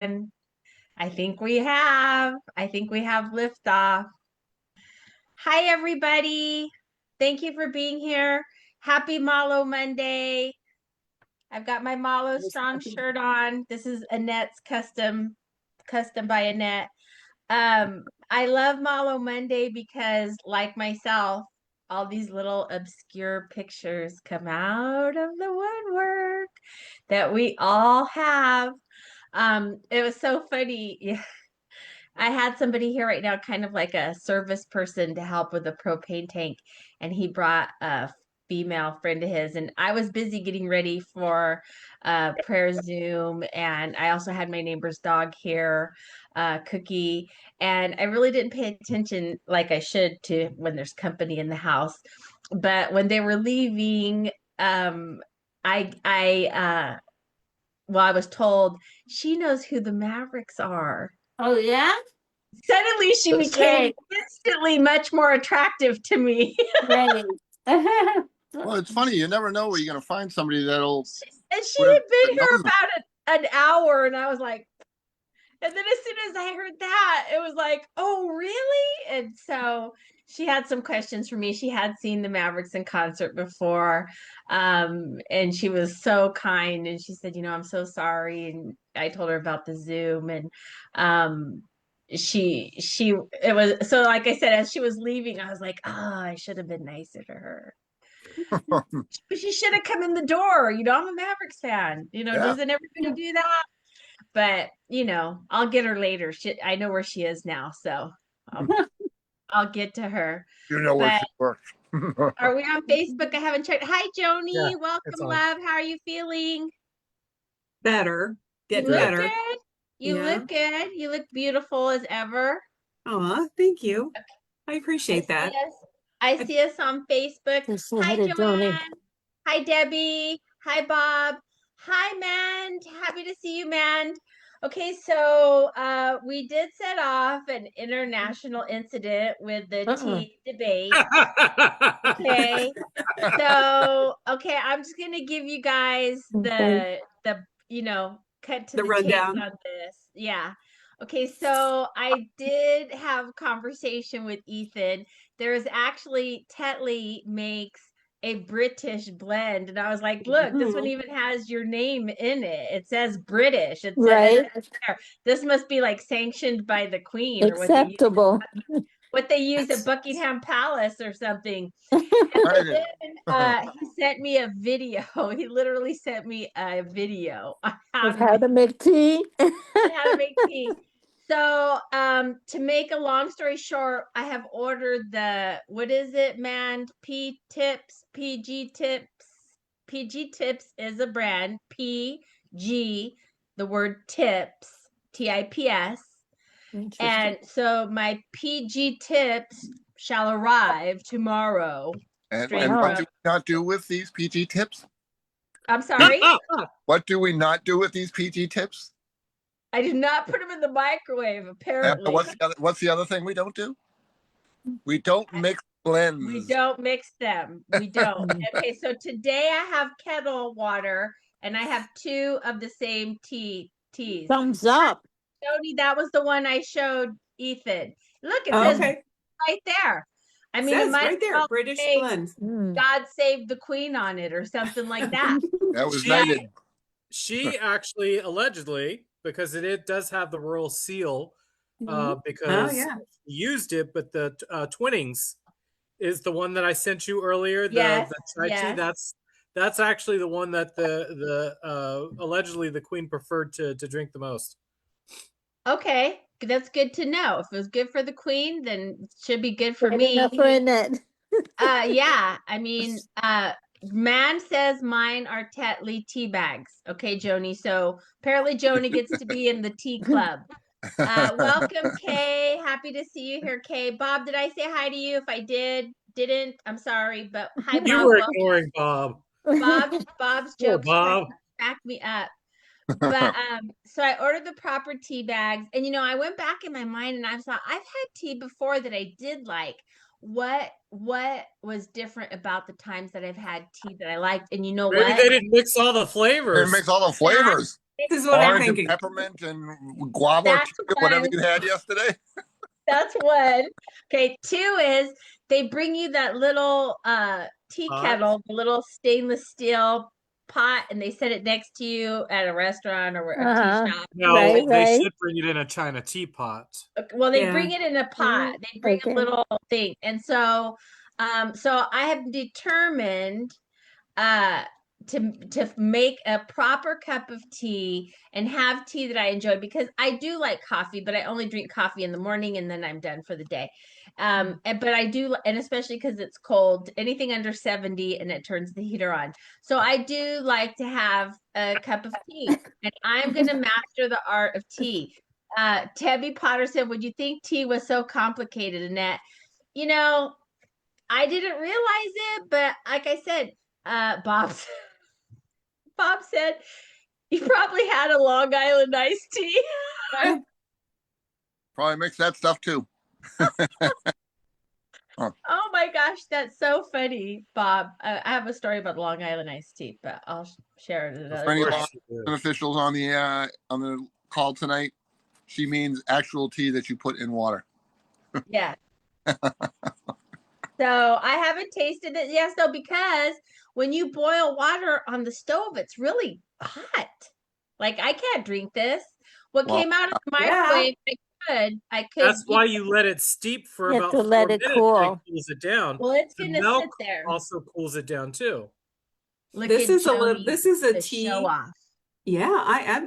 And I think we have. I think we have liftoff. Hi, everybody. Thank you for being here. Happy Malo Monday. I've got my Malo Strong shirt on. This is Annette's custom by Annette. I love Malo Monday because, like myself, all these little obscure pictures come out of the woodwork that we all have. It was so funny. Yeah. I had somebody here right now, kind of like a service person to help with a propane tank, and he brought a female friend of his, and I was busy getting ready for prayer Zoom, and I also had my neighbor's dog here, Cookie, and I really didn't pay attention like I should to when there's company in the house. But when they were leaving, I well, I was told she knows who the Mavericks are. Oh, yeah? Suddenly she That's became great. instantly much more attractive to me. Great. Well, it's funny. You never know where you're going to find somebody that'll. And she had been here about an hour, and I was like, and then as soon as I heard that, it was like, oh, really? And so she had some questions for me. She had seen the Mavericks in concert before. And she was so kind. And she said, I'm so sorry. And I told her about the Zoom. And it was so, like I said, as she was leaving, I was like, oh, I should have been nicer to her. She should have come in the door. I'm a Mavericks fan. Doesn't everybody do that? But I'll get her later. I know where she is now, so I'll get to her. You know where she works. Are we on Facebook? I haven't checked. Hi, Joni. Welcome, love. How are you feeling? Better. Getting better. Good. You look good. You look beautiful as ever. Oh, thank you. I appreciate that. I see us on Facebook. Hi, Joanne. Hi, Debbie. Hi, Bob. Hi, Mand. Happy to see you, Mand. Okay, so we did set off an international incident with the tea debate. Okay, so I'm just gonna give you guys the cut to the rundown on this. Yeah. Okay, so I did have a conversation with Ethan. There's actually Tetley makes a British blend, and I was like, look, this one even has your name in it. It says British. It says this must be like sanctioned by the Queen, acceptable. Or what they use at Buckingham Palace or something. And then, he sent me a video. He literally sent me a video on how to make tea. How to make tea. So, to make a long story short, I have ordered what is it, man? PG Tips. PG Tips is a brand. PG, the word tips, TIPS. And so my PG Tips shall arrive tomorrow. And what do we not do with these PG Tips? I'm sorry? What do we not do with these PG Tips? I did not put them in the microwave, apparently. What's the other thing we don't do? We don't mix blends. We don't mix them. We don't. Okay, so today I have kettle water, and I have 2 of the same teas. Thumbs up. Jody, that was the one I showed Ethan. Look, it says right there. I mean, it might right there, British blend. God save the Queen on it or something like that. That was knighted. She actually allegedly, because it does have the royal seal, because she used it, but the Twinnings is the one that I sent you earlier. The chai tea, that's actually the one that the allegedly the Queen preferred to drink the most. Okay, that's good to know. If it was good for the Queen, then it should be good for me. Enough for Annette. Yeah, I mean, man says mine are Tetley tea bags. Okay, Joni. So apparently Joni gets to be in the tea club. Welcome, Kay. Happy to see you here, Kay. Bob, did I say hi to you? If I didn't, I'm sorry. But hi, Bob. You were ignoring Bob. Bob's jokes back me up. But so I ordered the proper tea bags, and I went back in my mind and I thought I've had tea before that I did like. What was different about the times that I've had tea that I liked? And Maybe they didn't mix all the flavors. They didn't mix all the flavors. This is what I'm Orange and thinking. peppermint and guava, That's whatever one. you had yesterday. That's one. Okay, two is they bring you that little tea Pot? kettle, the little stainless steel pot, and they set it next to you at a restaurant or a tea shop. No, Right, they right. should bring it in a China teapot. Well, they Yeah. bring it in a pot. They bring Okay. a little thing. And so so I have determined to make a proper cup of tea and have tea that I enjoy, because I do like coffee, but I only drink coffee in the morning and then I'm done for the day. But I do, and especially because it's cold, anything under 70 and it turns the heater on. So I do like to have a cup of tea, and I'm going to master the art of tea. Tebby Potter said, would you think tea was so complicated? Annette, you know, I didn't realize it, but like I said, Bob said you probably had a Long Island iced tea. Probably mix that stuff too. Oh my gosh, that's so funny, Bob. I have a story about Long Island iced tea, but I'll share it For another any Of time. course you do. officials on the call tonight, she means actual tea that you put in water. Yeah. So I haven't tasted it yet, though, because when you boil water on the stove, it's really hot. Like I can't drink this. What Well, came out of the Yeah. microwave, I could. That's why you let it steep for You have about to 4 let it minutes. cool. And it cools it down. Well, it's The gonna milk sit there. also cools it down too. Look This at is a little. Joni, This is a the tea. show off. Yeah,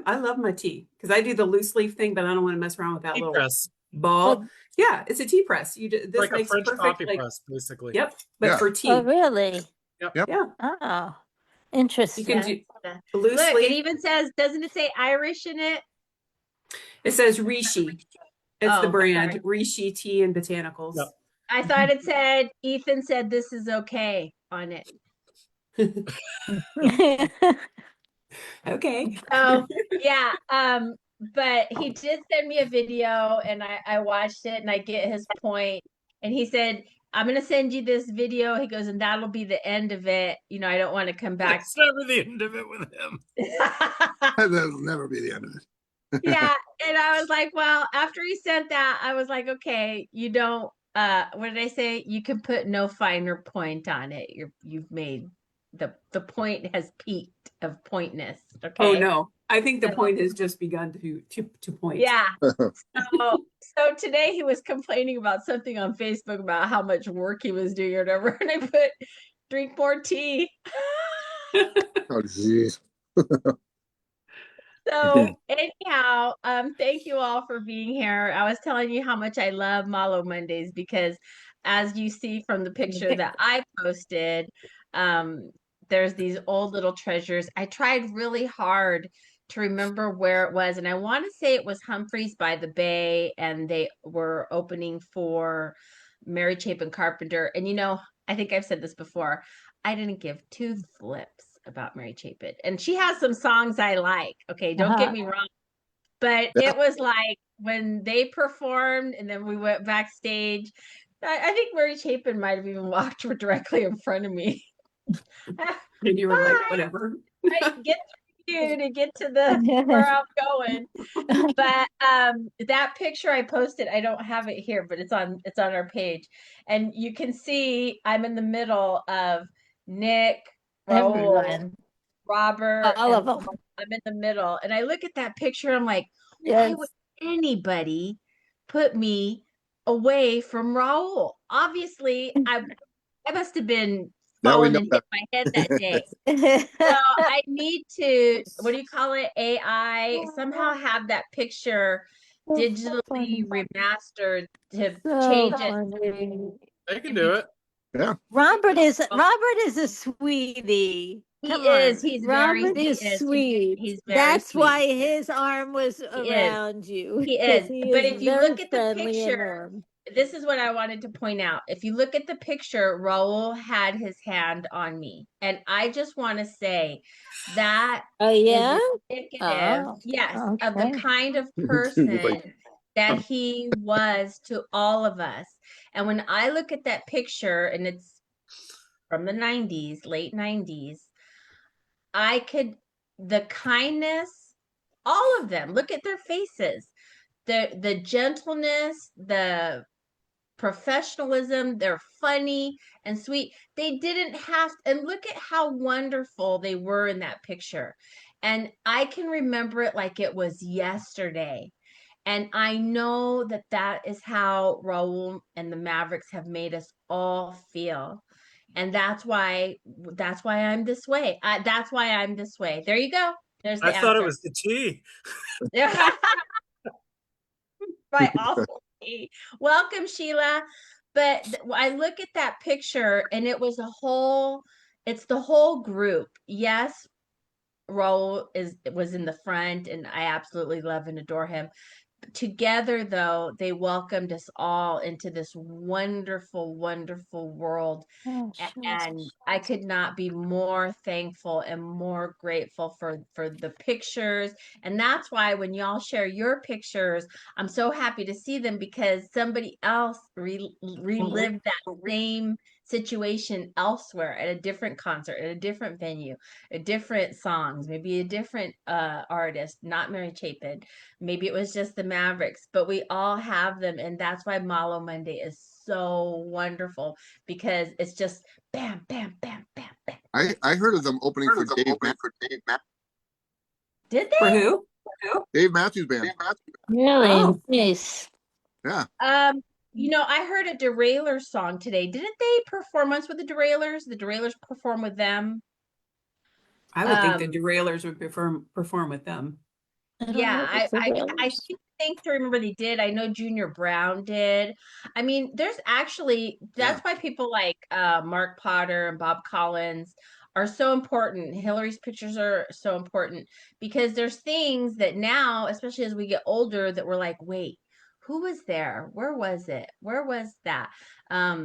I love my tea because I do the loose leaf thing, but I don't want to mess around with that Tea little press, ball. Oh, Yeah, it's a tea press. You do, this like a makes French perfect. coffee Like, press, basically. yep, but Yeah. for tea. oh, really? Yep. Yeah, Oh, you interesting. can Yeah. do loose Look, it leaf. even says, doesn't it say Irish in it? It says Rishi. It's the Oh, brand sorry. Rishi Tea and Botanicals. Yep. I thought it said, Ethan said this is okay on it. Okay. So yeah, but he did send me a video and I watched it and I get his point. And he said, I'm gonna send you this video. He goes, and that'll be the end of it. You know, I don't want to come back. That's never the end of it with him. That'll never be the end of it. Yeah. And I was like, well, after he sent that, I was like, okay, you don't what did I say? You can put no finer point on it. You've made the point has peaked of pointness. Okay. Oh no, I think the So- point has just begun to point. Yeah. So today he was complaining about something on Facebook about how much work he was doing or whatever, and I put drink more tea. Oh, jeez. So anyhow, thank you all for being here. I was telling you how much I love Malo Mondays because, as you see from the picture that I posted, there's these old little treasures. I tried really hard to remember where it was, and I want to say it was Humphreys by the Bay, and they were opening for Mary Chapin Carpenter. And you know, I think I've said this before, I didn't give two flips about Mary Chapin, and she has some songs I like. Okay, don't get me wrong, but it was like when they performed and then we went backstage, I think Mary Chapin might have even walked directly in front of me. And you were like, whatever. I get you to get to the where I'm going. But that picture I posted, I don't have it here, but it's on our page, and you can see I'm in the middle of Nick, Raul, Everyone. Robert, All of and them. I'm in the middle, and I look at that picture, I'm like, Yes. why would anybody put me away from Raul? Obviously, I must have been Now we falling know and that. hit my head that day. So I need to, what do you call it? AI, somehow have that picture digitally remastered to change it. Funny. They can do it. Robert is a sweetie. He Come is. on. He's very. Robert He is is. sweet. He's very That's sweet. why his arm was He is. around you. He 'cause is. He But is if you very look at the friendly and picture, warm. this is what I wanted to point out. If you look at the picture, Raul had his hand on me. And I just want to say that Oh is yeah. indicative, Oh, yes, of the okay. kind of person that he was to all of us. And when I look at that picture, and it's from the 90s, late 90s, the kindness all of them. Look at their faces. The gentleness, the professionalism, they're funny and sweet. They didn't have, and look at how wonderful they were in that picture. And I can remember it like it was yesterday. And I know that that is how Raul and the Mavericks have made us all feel. And that's why I'm this way. That's why I'm this way. There you go. There's I the thought it answer. was the tea. By awful. Welcome, Sheila. But I look at that picture and it was it's the whole group. Yes, Raul was in the front and I absolutely love and adore him. Together, though, they welcomed us all into this wonderful, wonderful world. Oh, And I could not be more thankful and more grateful for the pictures. And that's why when y'all share your pictures, I'm so happy to see them because somebody else relived that same situation elsewhere at a different concert, at a different venue, a different songs, maybe a different artist, not Mary Chapin. Maybe it was just the Mavericks, but we all have them. And that's why Malo Monday is so wonderful because it's just bam, bam, bam, bam, bam. I heard of them opening for Dave Did For they? who? Dave Matthews Band. really Oh. nice. Yeah. I heard a Derailer song today. Didn't they perform once with the Derailers? The Derailers perform with them. I would think the Derailers would perform with them. Yeah, I think to remember they did. I know Junior Brown did. I mean, there's actually that's why people like Mark Potter and Bob Collins are so important. Hillary's pictures are so important because there's things that now, especially as we get older, that we're like, wait, who was there? Where was it? Where was that? I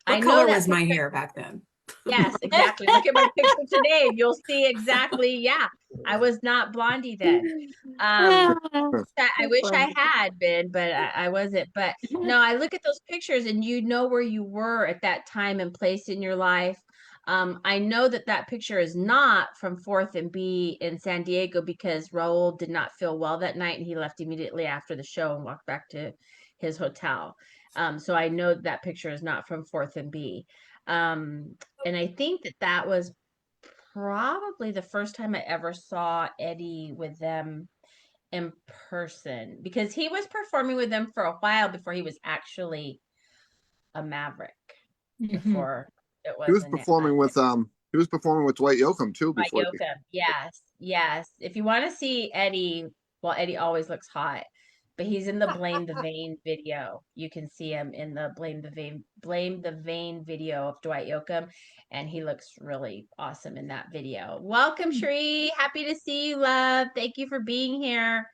What know color that was my picture. hair back then? Yes, exactly. Look at my picture today and you'll see exactly, yeah, I was not blondie then. Ah, I wish I had been, but I wasn't. But no, I look at those pictures and you know where you were at that time and place in your life. I know that that picture is not from 4th and B in San Diego because Raul did not feel well that night and he left immediately after the show and walked back to his hotel. So I know that picture is not from 4th and B. And I think that was probably the first time I ever saw Eddie with them in person because he was performing with them for a while before he was actually a Maverick. Before it was He was performing with Dwight Yoakam too Dwight before. Yoakam. Yes. If you want to see Eddie, well, Eddie always looks hot, but he's in the Blame the Vein video. You can see him in the Blame the Vein video of Dwight Yoakam, and he looks really awesome in that video. Welcome, Shree. Happy to see you, love. Thank you for being here.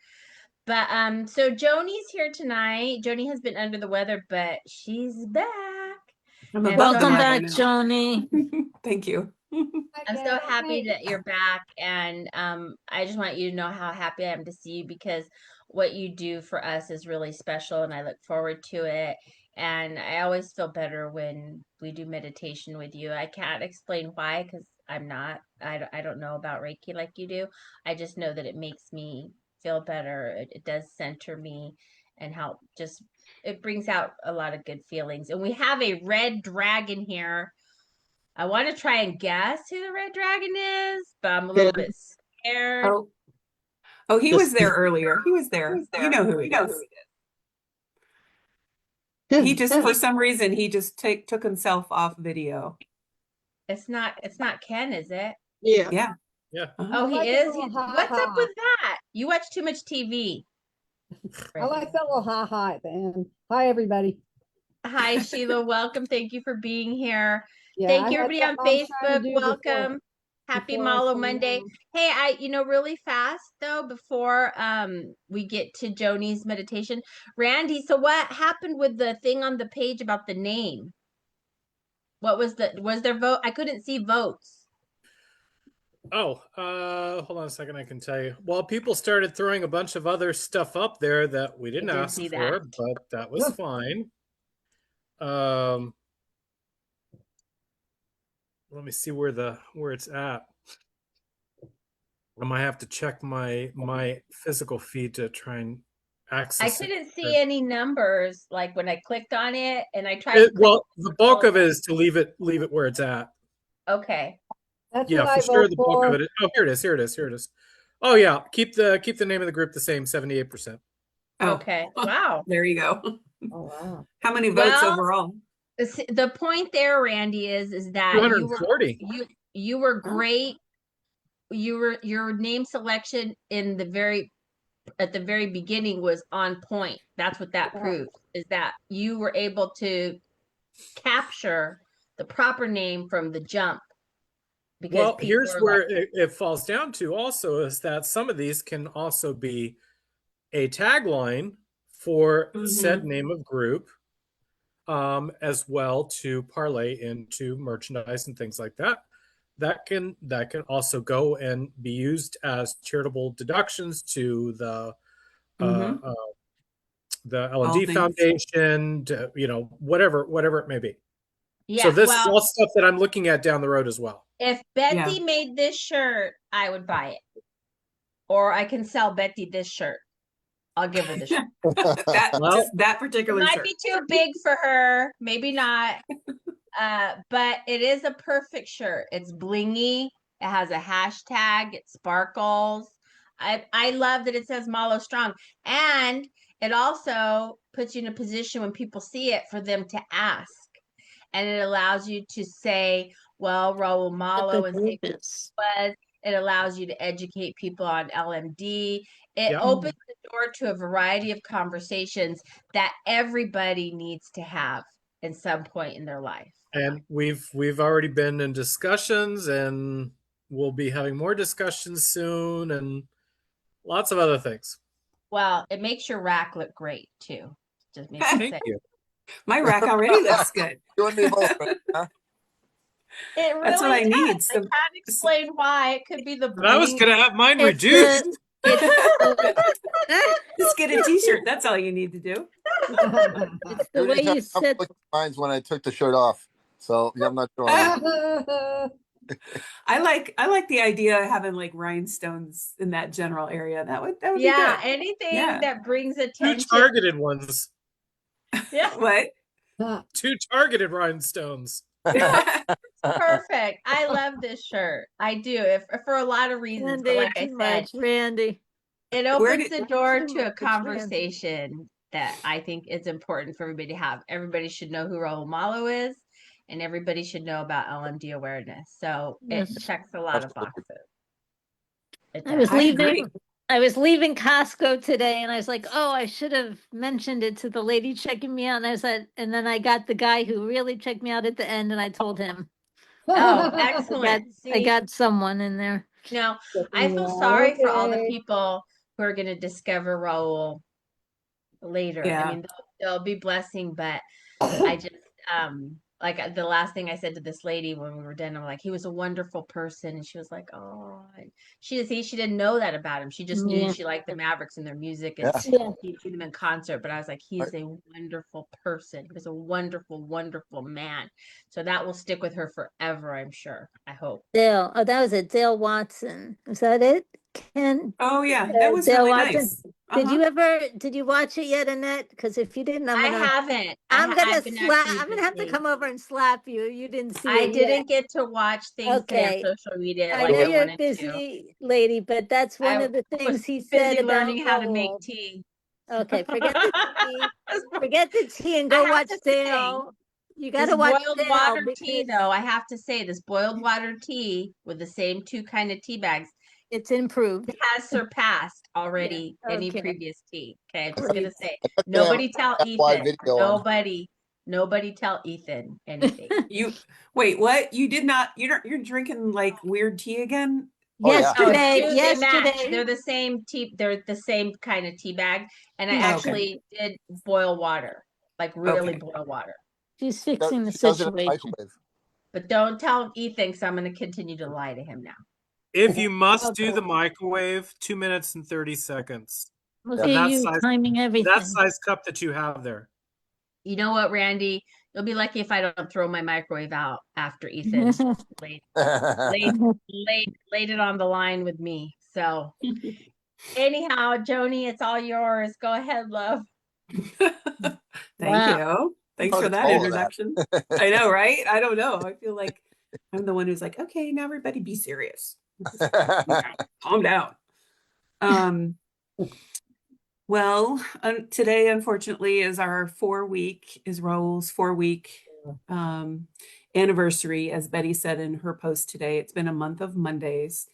But so Joni's here tonight. Joni has been under the weather, but she's back. welcome back, Joni. Thank you. I'm so happy that you're back, and I just want you to know how happy I am to see you because what you do for us is really special, and I look forward to it. And I always feel better when we do meditation with you. I can't explain why because I don't know about Reiki like you do. I just know that it makes me feel better. It does center me and help it brings out a lot of good feelings. And we have a red dragon here. I want to try and guess who the red dragon is, but I'm a little bit scared. Oh, he was there earlier. He was there. You know who he is. He just, for some reason, he just took himself off video. It's not Ken, is it? Yeah. Oh, he is? What's up with that? You watch too much TV. I like that little ha-ha at the end. Hi, everybody. Hi, Sheila. Welcome. Thank you for being here. Yeah, Thank you, everybody on Facebook. Welcome. Happy Malo Monday. Hey, really fast though, before we get to Joni's meditation. Randy, so what happened with the thing on the page about the name? Was there vote? I couldn't see votes. Oh, hold on a second. I can tell you. Well, people started throwing a bunch of other stuff up there that we didn't ask for, but that was fine. Let me see where it's at. I might have to check my physical feed to try and I access couldn't it. see any numbers like when I clicked on it and I tried to click Well, the bulk of it is to leave it where it's at. Okay. That's Yeah, what for I sure. vote The bulk of for. it. Oh, here it is. Here it is. Here it is. Oh yeah, keep the name of the group the same, 78%. Oh, Okay. Wow. there you go. Oh, wow. How many votes Well, overall? the point there, Randy, is that you 240. were great. Your name selection at the very beginning was on point. That's what that Yeah. proves, is that you were able to capture the proper name from the jump. Because Well, people here's are where like, it falls down to also is that some of these can also be a tagline for said name of group, as well to parlay into merchandise and things like that. That can also go and be used as charitable deductions to the All LMD things. Foundation, to, whatever it may be. yeah, So this is well, all stuff that I'm looking at down the road as well. if Betsy made this shirt, I would buy it. Or I can sell Betty this shirt. I'll give her the shirt. that It particular might shirt. be too big for her, maybe not. But it is a perfect shirt. It's blingy. It has a hashtag. It sparkles. I love that it says Malo Strong, and it also puts you in a position when people see it for them to ask, and it allows you to say, "Well, Raul Malo," and say who it was. It allows you to educate people on LMD. It opens the door to a variety of conversations that everybody needs to have at some point in their life. And we've already been in discussions, and we'll be having more discussions soon, and lots of other things. Well, it makes your rack look great too. Just makes Thank you. My rack already looks good. You and me both, huh? It really That's what I does. need. I can't explain why. It could be the But I was bling. gonna have mine It's reduced. Just get a t-shirt. That's all you need to do. It's the way you said. Mine's when I took the shirt off. So yeah, I'm not sure. I like the idea of having like rhinestones in that general area. That would be Yeah, good. anything that brings Two attention. targeted ones. Yeah, What? Two targeted rhinestones. perfect. I love this shirt. I do. If for a lot of reasons, but Randy, like I too said, much, Randy. it Where opens did- the door Too to a much, Randy. conversation that I think is important for everybody to have. Everybody should know who Raul Malo is, and everybody should know about LMD awareness. So it Yes. checks a lot of boxes. It I was does. I leaving. agree. I was leaving Costco today, and I was like, "Oh, I should have mentioned it to the lady checking me out." And I said, and then I got the guy who really checked me out at the end, and I told him. Oh, I excellent. See, got someone in there. now I feel sorry for all the Okay. people who are going to discover Raul later. I Yeah. mean, they'll be blessing, but I just like the last thing I said to this lady when we were done, I'm like, he was a wonderful person, and she was like, oh, and she didn't know that about him. She just knew Yeah. she liked the Mavericks and their music, and Yeah. he'd seen them in concert. But I was like, he's a wonderful person. He was a wonderful, wonderful man. So that will stick with her forever, I'm sure. I hope. Dale. Oh, that was it. Dale Watson. Is that it? Ken? Oh yeah, that was Dale really Watson. nice. Did you watch it yet, Annette? Because if you didn't, I haven't. I'm I've been actually gonna have to busy. come over and slap you. You didn't see I it didn't get to watch things Okay. on social media I like know I you're a wanted to. busy lady, but that's one I of the was things he busy said about learning how to make Raoul. tea. Okay, forget the tea. Forget the tea and I go have watch to say, Dale. You got This to watch boiled Dale water tea, because though, I have to say, this boiled water tea with the same two kind of tea bags it's improved. has surpassed already any okay. previous tea. Okay, I'm just gonna Great. say, nobody tell wide Ethan. video on. Nobody tell Ethan anything. You wait, what? You did not. You're drinking like weird tea again? Oh, yeah. Yesterday, No, they match. yesterday. They're the same tea. They're the same kind of tea bag, and I Okay. actually did boil water, like really boil water. She's fixing the She does it in the situation. microwave. But don't tell Ethan, because I'm going to continue to lie to him now. If you must do Okay. the microwave, 2 minutes and 30 seconds. Look And at that you size- timing everything. That size cup that you have there. You know what, Randy? You'll be lucky if I don't throw my microwave out after Ethan laid it on the line with me. So anyhow, Joni, it's all yours. Go ahead, love. Thank Wow. you. Thanks Hard for to that follow introduction. I know, right? I don't know. I feel like I'm the one who's like, okay, now everybody be serious. Calm down. Well, today, unfortunately, is Raul's 4-week anniversary. As Betty said in her post today, it's been a month of Mondays.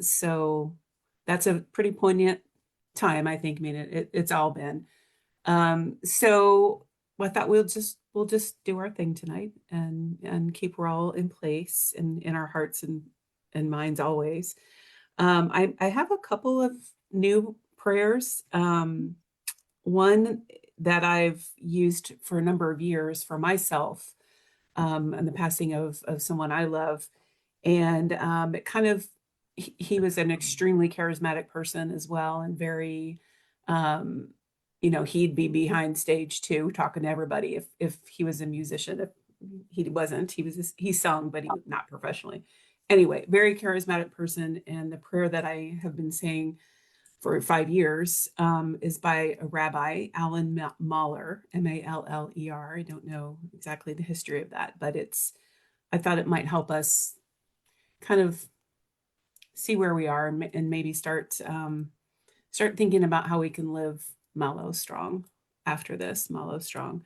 So that's a pretty poignant time, I think. I mean, it's all been. So I thought we'll just do our thing tonight and keep Raul in place and in our hearts and minds always. I have a couple of new prayers. One that I've used for a number of years for myself, and the passing of someone I love. And it kind of, he was an extremely charismatic person as well, and very, he'd be behind stage too, talking to everybody if he was a musician. If he wasn't, he sung, but he not professionally. Anyway, very charismatic person. And the prayer that I have been saying for 5 years is by a rabbi, Alan Mahler, Maller. I don't know exactly the history of that, but I thought it might help us kind of see where we are and maybe start thinking about how we can live Malo Strong after this, Malo Strong.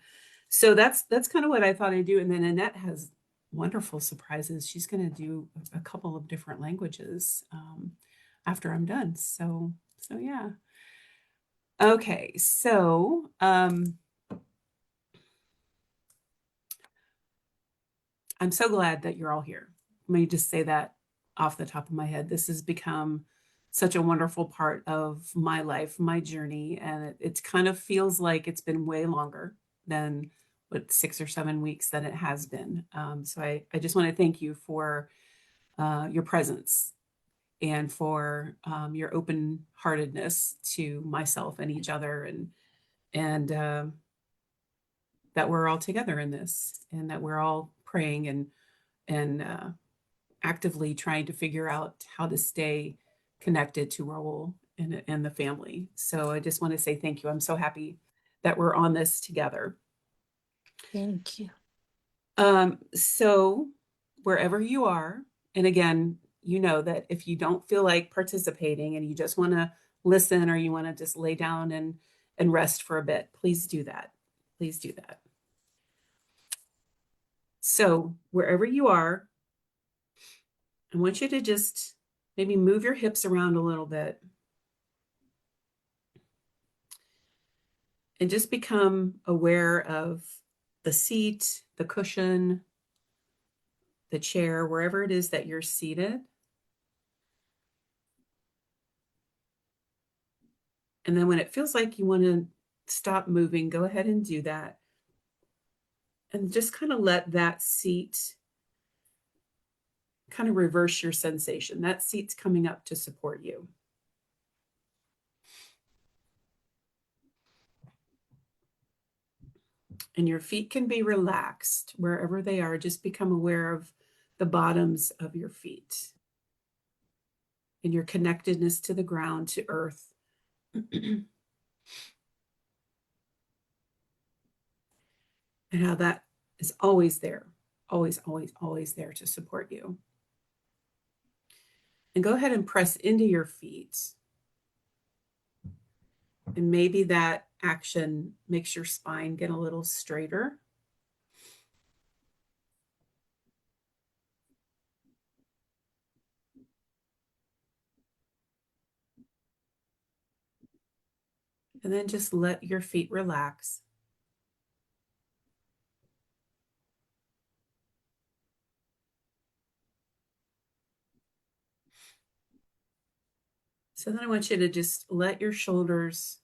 So that's kind of what I thought I'd do. And then Annette has wonderful surprises. She's going to do a couple of different languages after I'm done. So yeah. Okay, so I'm so glad that you're all here. Let me just say that off the top of my head. This has become such a wonderful part of my life, my journey, and it kind of feels like it's been way longer than 6 or 7 weeks that it has been. So I just want to thank you for your presence and for your open-heartedness to myself and each other, and that we're all together in this, and that we're all praying and actively trying to figure out how to stay connected to Raul and the family. So I just want to say thank you. I'm so happy that we're on this together. Thank you. So wherever you are, and again, you know that if you don't feel like participating and you just want to listen, or you want to just lay down and rest for a bit, please do that. Please do that. So wherever you are, I want you to just maybe move your hips around a little bit and just become aware of the seat, the cushion, the chair, wherever it is that you're seated. And then when it feels like you want to stop moving, go ahead and do that. And just kind of let that seat kind of reverse your sensation. That seat's coming up to support you. And your feet can be relaxed wherever they are. Just become aware of the bottoms of your feet and your connectedness to the ground, to earth. And how that is always there, always, always, always there to support you. And go ahead and press into your feet. And maybe that action makes your spine get a little straighter. And then just let your feet relax. So then I want you to just let your shoulders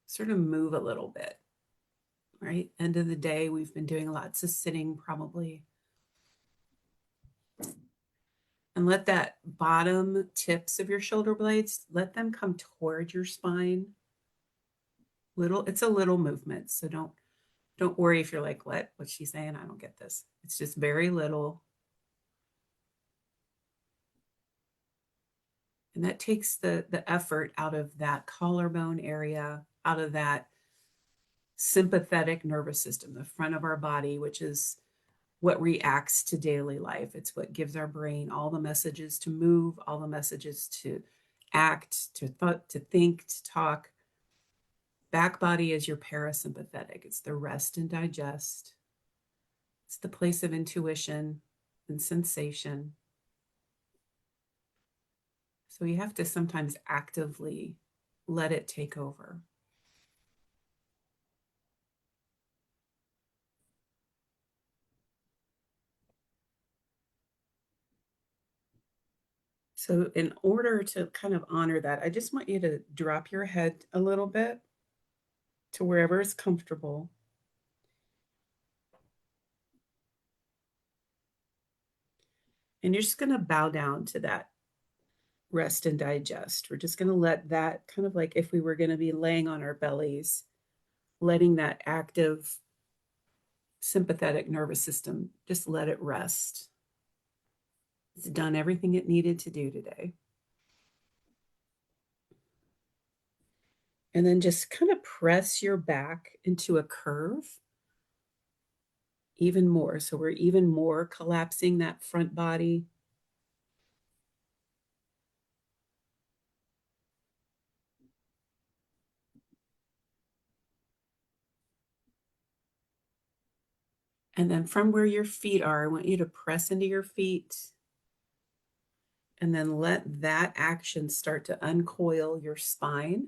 sort of move a little bit, right? End of the day, we've been doing lots of sitting probably. And let that bottom tips of your shoulder blades, let them come toward your spine. It's a little movement. So don't worry if you're like, what's she saying? I don't get this. It's just very little. And that takes the effort out of that collarbone area, out of that sympathetic nervous system, the front of our body, which is what reacts to daily life. It's what gives our brain all the messages to move, all the messages to act, to think, to talk. Back body is your parasympathetic. It's the rest and digest. It's the place of intuition and sensation. So you have to sometimes actively let it take over. So in order to kind of honor that, I just want you to drop your head a little bit to wherever is comfortable. And you're just going to bow down to that rest and digest. We're just going to let that kind of like if we were going to be laying on our bellies, letting that active sympathetic nervous system, just let it rest. It's done everything it needed to do today. And then just kind of press your back into a curve even more. So we're even more collapsing that front body. And then from where your feet are, I want you to press into your feet and then let that action start to uncoil your spine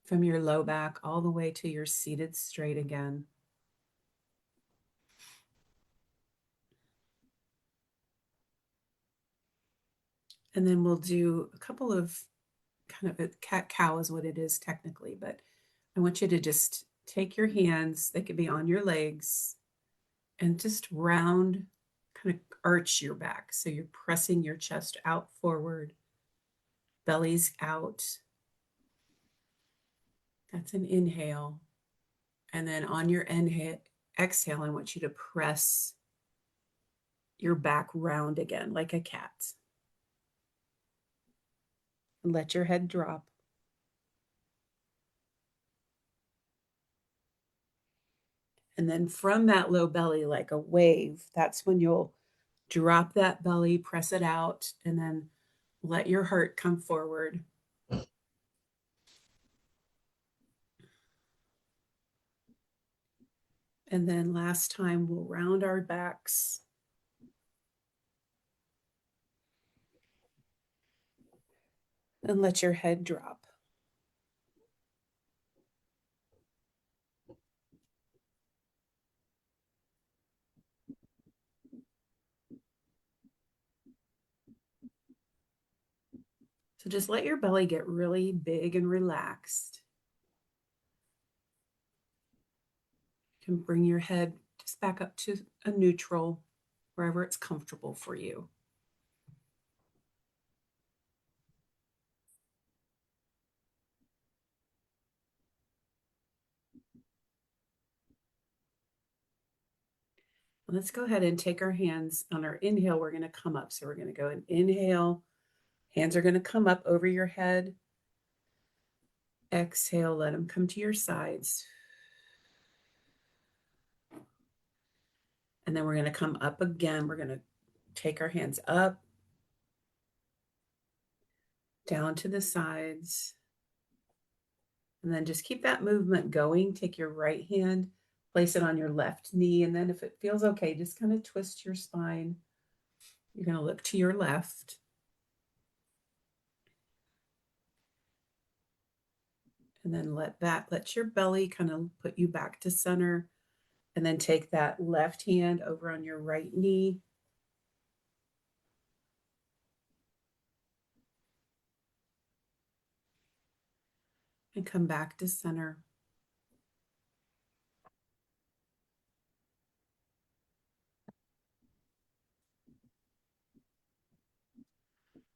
from your low back all the way to your seated straight again. And then we'll do a couple of kind of a cat-cow is what it is technically, but I want you to just take your hands, they could be on your legs, and just round, kind of arch your back. So you're pressing your chest out forward, belly's out. That's an inhale. And then on your exhale, I want you to press your back round again, like a cat. And let your head drop. And then from that low belly, like a wave, that's when you'll drop that belly, press it out, and then let your heart come forward. And then last time, we'll round our backs. And let your head drop. So just let your belly get really big and relaxed. You can bring your head just back up to a neutral, wherever it's comfortable for you. Let's go ahead and take our hands on our inhale. We're going to come up. So we're going to go and inhale. Hands are going to come up over your head. Exhale, let them come to your sides. And then we're going to come up again. We're going to take our hands up, down to the sides. And then just keep that movement going. Take your right hand, place it on your left knee. And then if it feels okay, just kind of twist your spine. You're going to look to your left. And then let your belly kind of put you back to center. And then take that left hand over on your right knee. And come back to center.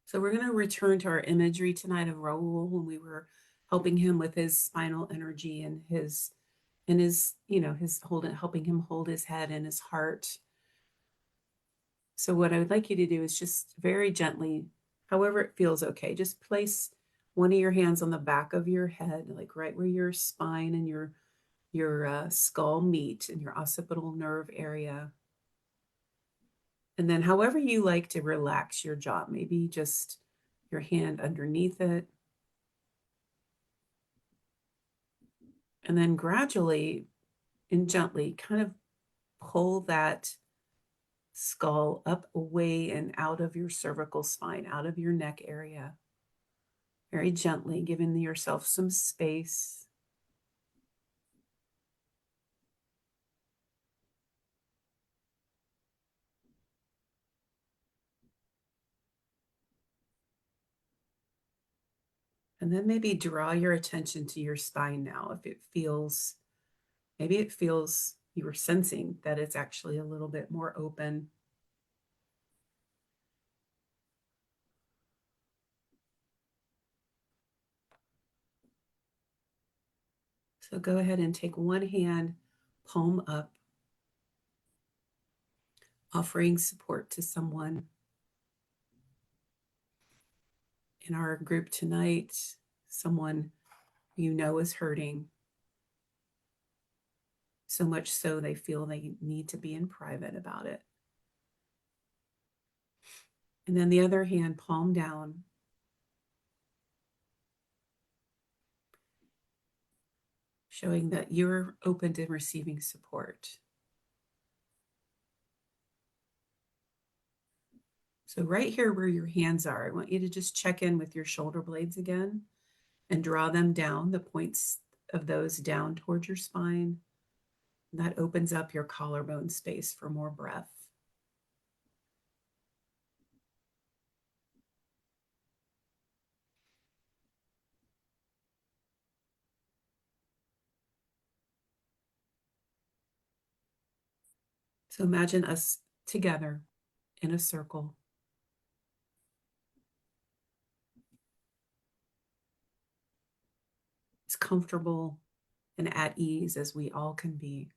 So we're going to return to our imagery tonight of Raul when we were helping him with his spinal energy and his helping him hold his head and his heart. So what I would like you to do is just very gently however it feels okay. Just place one of your hands on the back of your head, like right where your spine and your skull meet in your occipital nerve area. And then however you like to relax your jaw, maybe just your hand underneath it. And then gradually and gently kind of pull that skull up away and out of your cervical spine, out of your neck area. Very gently, giving yourself some space. And then maybe draw your attention to your spine now. If it feels, maybe it feels you were sensing that it's actually a little bit more open. So go ahead and take one hand, palm up, offering support to someone. In our group tonight, someone you know is hurting. So much so they feel they need to be in private about it. And then the other hand, palm down. Showing that you're open to receiving support. So right here where your hands are, I want you to just check in with your shoulder blades again and draw them down, the points of those down towards your spine. And that opens up your collarbone space for more breath. So imagine us together in a circle. As comfortable and at ease as we all can be.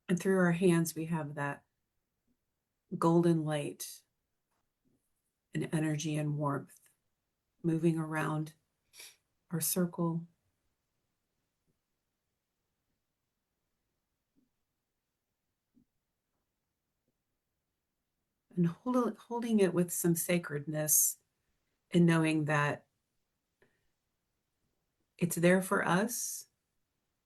And through our hands, we have that golden light and energy and warmth moving around our circle. And holding it with some sacredness and knowing that it's there for us,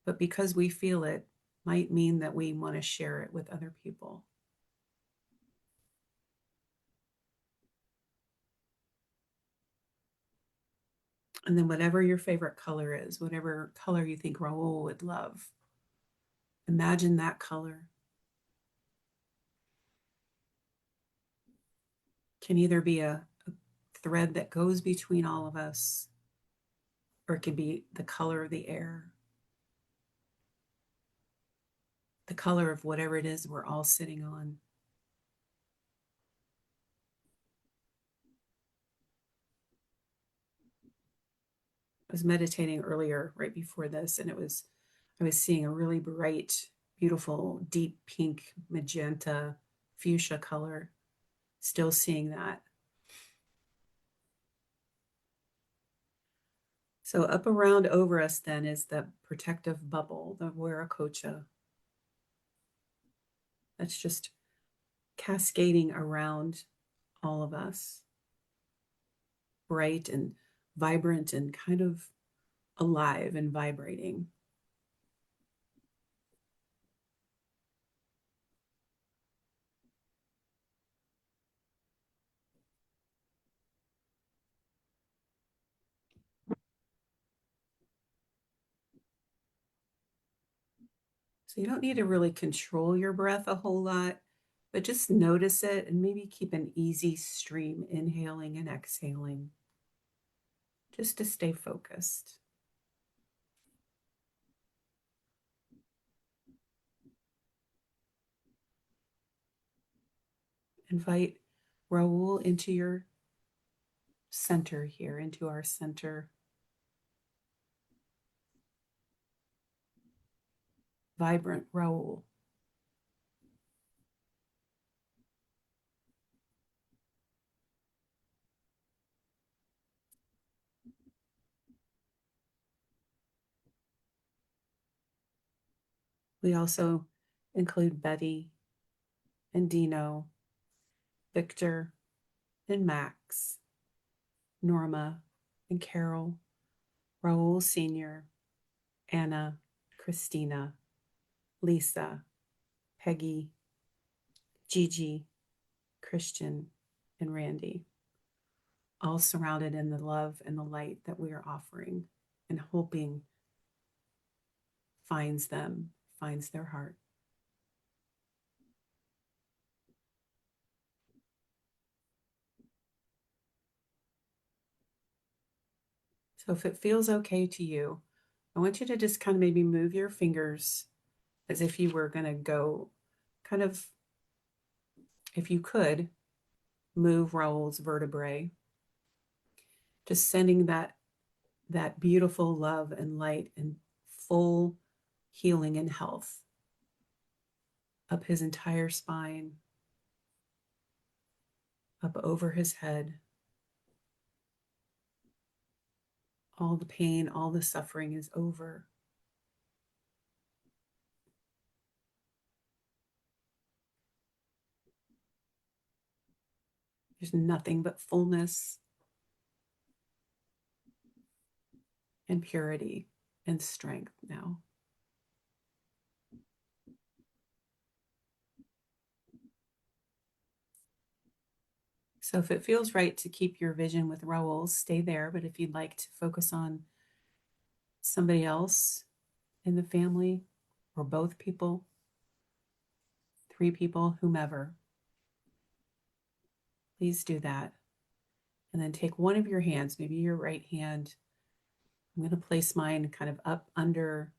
but because we feel it might mean that we want to share it with other people. And then whatever your favorite color is, whatever color you think Raul would love, imagine that color. Can either be a thread that goes between all of us, or it can be the color of the air, the color of whatever it is we're all sitting on. I was meditating earlier right before this, and I was seeing a really bright, beautiful, deep pink, magenta, fuchsia color. Still seeing that. So up around over us then is the protective bubble, the Viracocha. That's just cascading around all of us. Bright and vibrant and kind of alive and vibrating. So you don't need to really control your breath a whole lot, but just notice it and maybe keep an easy stream, inhaling and exhaling, just to stay focused. Invite Raul into your center here, into our center. Vibrant Raul. We also include Betty and Dino, Victor and Max, Norma and Carol, Raul Sr., Anna, Christina, Lisa, Peggy, Gigi, Christian, and Randy, all surrounded in the love and the light that we are offering and hoping finds them, finds their heart. So if it feels okay to you, I want you to just kind of maybe move your fingers as if you were going to go kind of, if you could, move Raul's vertebrae, just sending that beautiful love and light and full healing and health up his entire spine, up over his head. All the pain, all the suffering is over. There's nothing but fullness and purity and strength now. So if it feels right to keep your vision with Raul, stay there. But if you'd like to focus on somebody else in the family or both people, 3 people, whomever, please do that. And then take one of your hands, maybe your right hand. I'm going to place mine kind of up under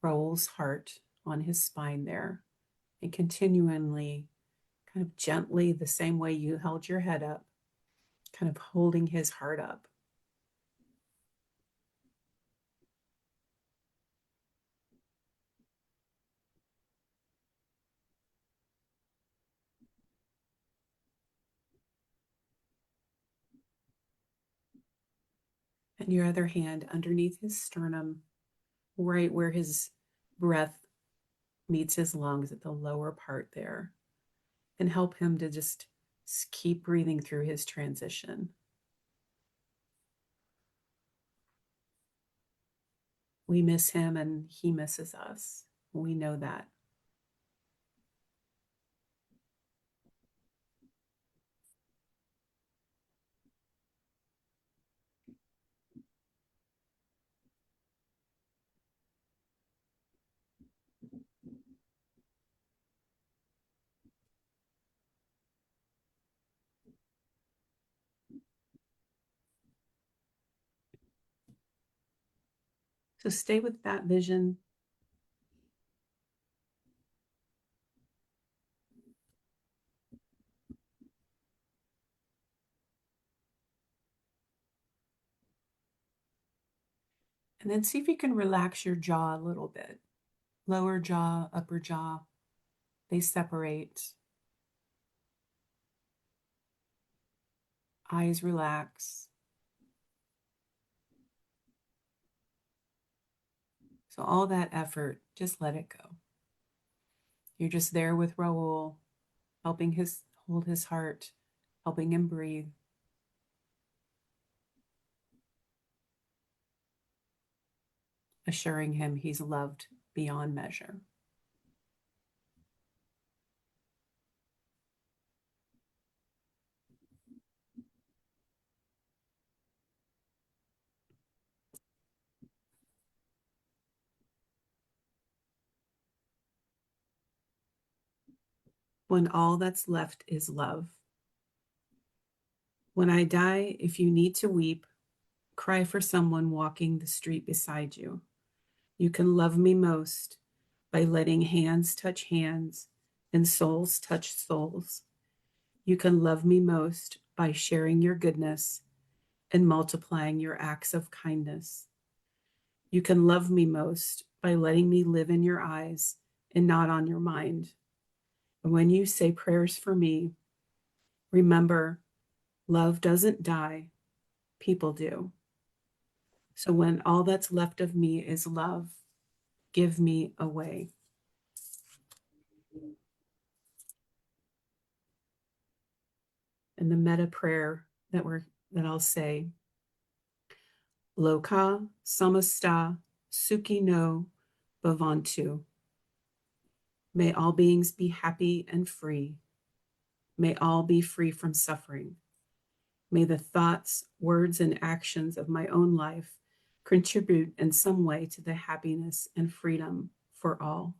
Raul's heart on his spine there, and continually, kind of gently, the same way you held your head up, kind of holding his heart up. And your other hand underneath his sternum, right where his breath meets his lungs at the lower part there, and help him to just keep breathing through his transition. We miss him and he misses us. We know that. So stay with that vision. And then see if you can relax your jaw a little bit. Lower jaw, upper jaw, they separate. Eyes relax. So all that effort, just let it go. You're just there with Raul, helping hold his heart, helping him breathe. Assuring him he's loved beyond measure. When all that's left is love. When I die, if you need to weep, cry for someone walking the street beside you. You can love me most by letting hands touch hands and souls touch souls. You can love me most by sharing your goodness and multiplying your acts of kindness. You can love me most by letting me live in your eyes and not on your mind. And when you say prayers for me, remember, love doesn't die, people do. So when all that's left of me is love, give me away. And the meta prayer that I'll say, Loka samasta suki no bhavantu. May all beings be happy and free. May all be free from suffering. May the thoughts, words, and actions of my own life contribute in some way to the happiness and freedom for all.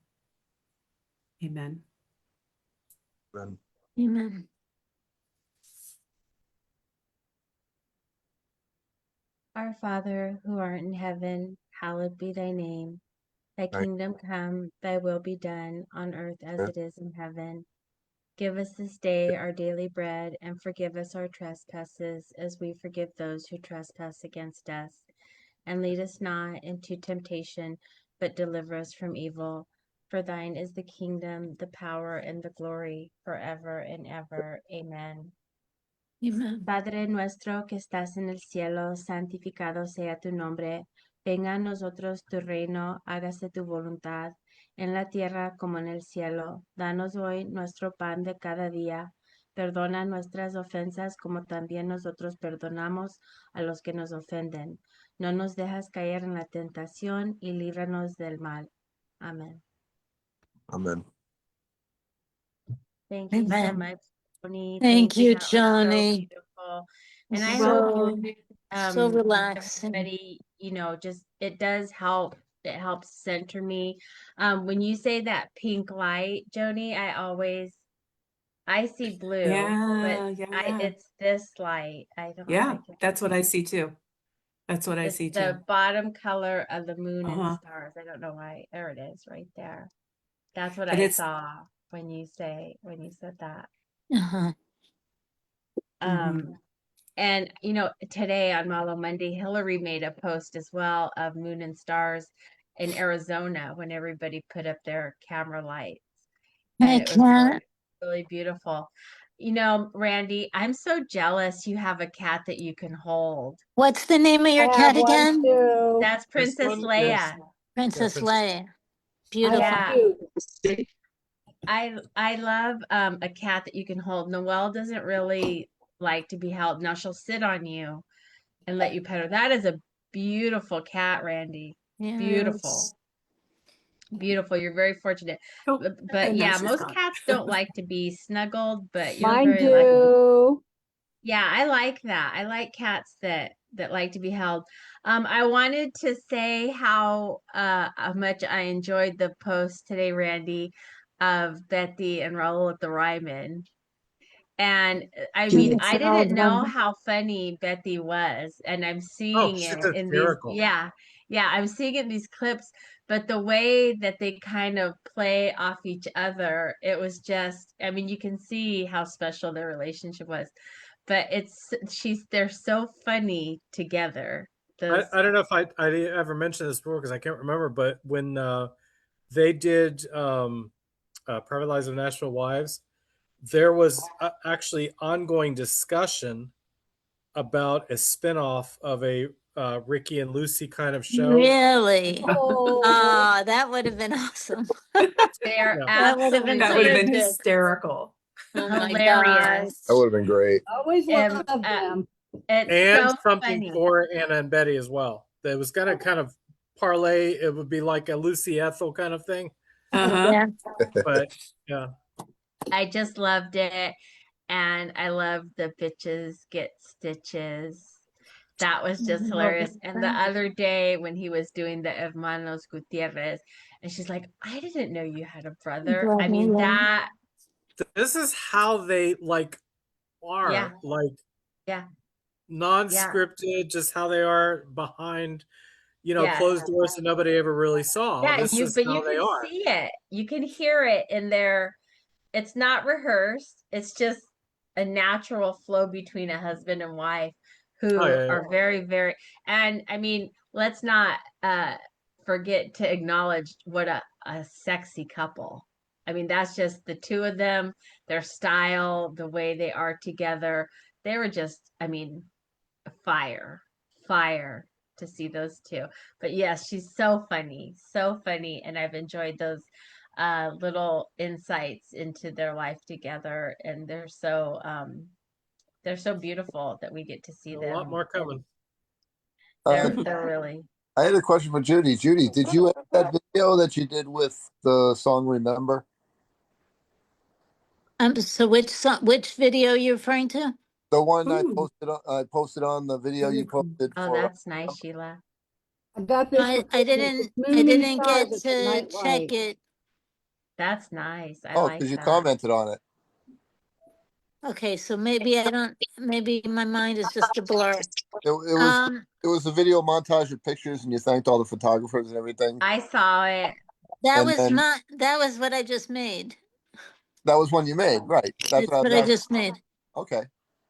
Amen. Amen. Amen. Our Father, who art in heaven, hallowed be thy name. Thy Thy- kingdom come, thy will be done on earth as it is in heaven. Give us this day our daily bread, and forgive us our trespasses, as we forgive those who trespass against us. And lead us not into temptation, but deliver us from evil. For thine is the kingdom, the power, and the glory, forever and ever. Amen. Amen. Padre nuestro que estás en el cielo, santificado sea tu nombre. Venga a nosotros tu reino, hágase tu voluntad, en la tierra como en el cielo. Danos hoy nuestro pan de cada día. Perdona nuestras ofensas como también nosotros perdonamos a los que nos ofenden. No nos dejas caer en la tentación y líbranos del mal. Amén. Amen. Thank you so Amen. much, Tony. Thank you, That was so Johnny. beautiful. And I hope So relaxing. everybody, just it does help. It helps center me. When you say that pink light, Joni, I see blue, but Yeah. it's this light. I don't know if Yeah, I can. that's what I see too. That's what I It's see the too. bottom color of the moon and Uh-huh. stars. I don't know why. There it is, right there. That's what But I it's saw when you said that. Uh-huh. mhm. And today on Malo Monday, Hillary made a post as well of moon and stars in Arizona when everybody put up their camera lights. And I it was really, can't. really beautiful. Randy, I'm so jealous you have a cat that you can hold. What's the name of I your have cat one again? too. That's This Princess one Leia. is Princess Princess- Leia. I Beautiful. Yeah. cute. I love a cat that you can hold. Noelle doesn't really like to be held. Now she'll sit on you and let you pet her. That is a beautiful cat, Randy. Yeah. Beautiful. Beautiful. You're very fortunate. Oh, But and now yeah, she's most gone. cats don't like to be snuggled, but you're Mine very lucky. do. Yeah, I like that. I like cats that like to be held. I wanted to say how much I enjoyed the post today, Randy, of Betty and Raul at the Ryman. And I mean, I didn't know how funny Betty was, and I'm seeing she's it in these, hysterical. I'm seeing it in these clips, but the way that they kind of play off each other, it was just, I mean, you can see how special their relationship was, but they're so funny together. I don't know if I ever mentioned this before because I can't remember, but when they did Private Lives of Nashville Wives, there was actually ongoing discussion about a spinoff of a Ricky and Lucy kind of show. Really? Oh, Oh, that would have been awesome. They're Yeah. That would have been That would have been terrific. hysterical. Oh my hilarious. That would have been great. always Um, love them. It's And so something funny. for Anna and Betty as well. That was gonna kind of parlay. It would be like a Lucy Ethel kind of thing. Uh-huh. Yeah. But yeah, I just loved it. And I love the bitches get stitches. That was just hilarious. And the other day when he was doing the Hermanos Gutierrez, and she's like, I didn't know you had a brother. I mean, that, this is how they are Yeah. Yeah. non-scripted, just how they are behind Yes. closed doors that nobody ever really saw. Yeah, This is but how you they can are. see it. You can hear it in their, it's not rehearsed. It's just a natural flow between a husband and wife who Oh, yeah, yeah. are very, very, and I mean, let's not forget to acknowledge what a sexy couple. I mean, that's just the two of them, their style, the way they are together. They were just, I mean, fire, fire to see those two. But yes, she's so funny, and I've enjoyed those little insights into their life together, and they're so beautiful that we get to see A them. lot more coming. They're really. I had a question for Judy. Judy, did you edit that video that you did with the song Remember? So which video are you referring to? The one I Ooh. posted on the video you posted Oh, for. that's nice, Sheila. I got this. I I didn't get to check it. That's nice. I Oh, like because you that. commented on it. Okay, so maybe maybe my mind is just a blur. It was a video montage of pictures, and you thanked all the photographers and everything. I saw it. That And then was what I just made. that was one you made, right? That's It's what I just made. Okay.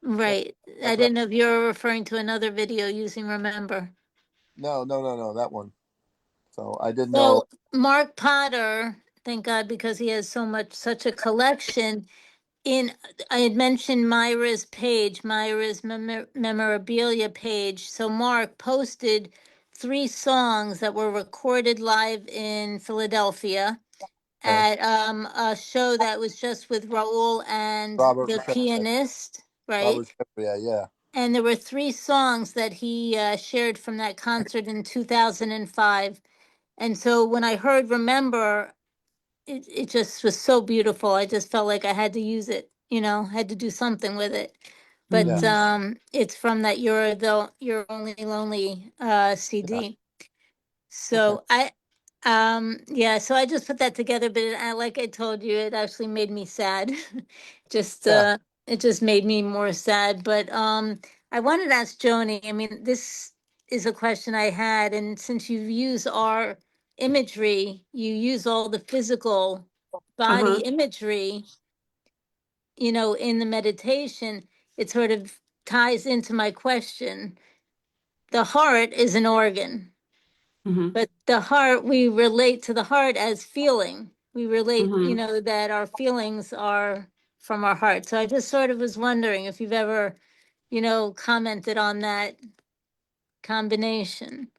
Right. I didn't know if you were referring to another video using Remember. No, that one. So I didn't know. So Mark Potter, thank God, because he has such a collection. I had mentioned Myra's page, Myra's memorabilia page. So Mark posted 3 songs that were recorded live in Philadelphia Okay. at a show that was just with Raul and Robert the Shiml. pianist, right? Robert Shiml, yeah. And there were 3 songs that he shared from that concert in 2005. And so when I heard Remember, it just was so beautiful. I just felt like I had to use it, had to do something with it. But it's from that You're Only Lonely CD. So yeah, so I just put that together, but like I told you, it actually made me sad. Just it just made me more sad. But I wanted to ask Joni, I mean, this is a question I had, and since you use our imagery, you use all the physical body imagery, in the meditation, it sort of ties into my question. The heart is an organ. But the heart, we relate to the heart as feeling. We relate, that our feelings are from our heart. So I just sort of was wondering if you've ever, commented on that combination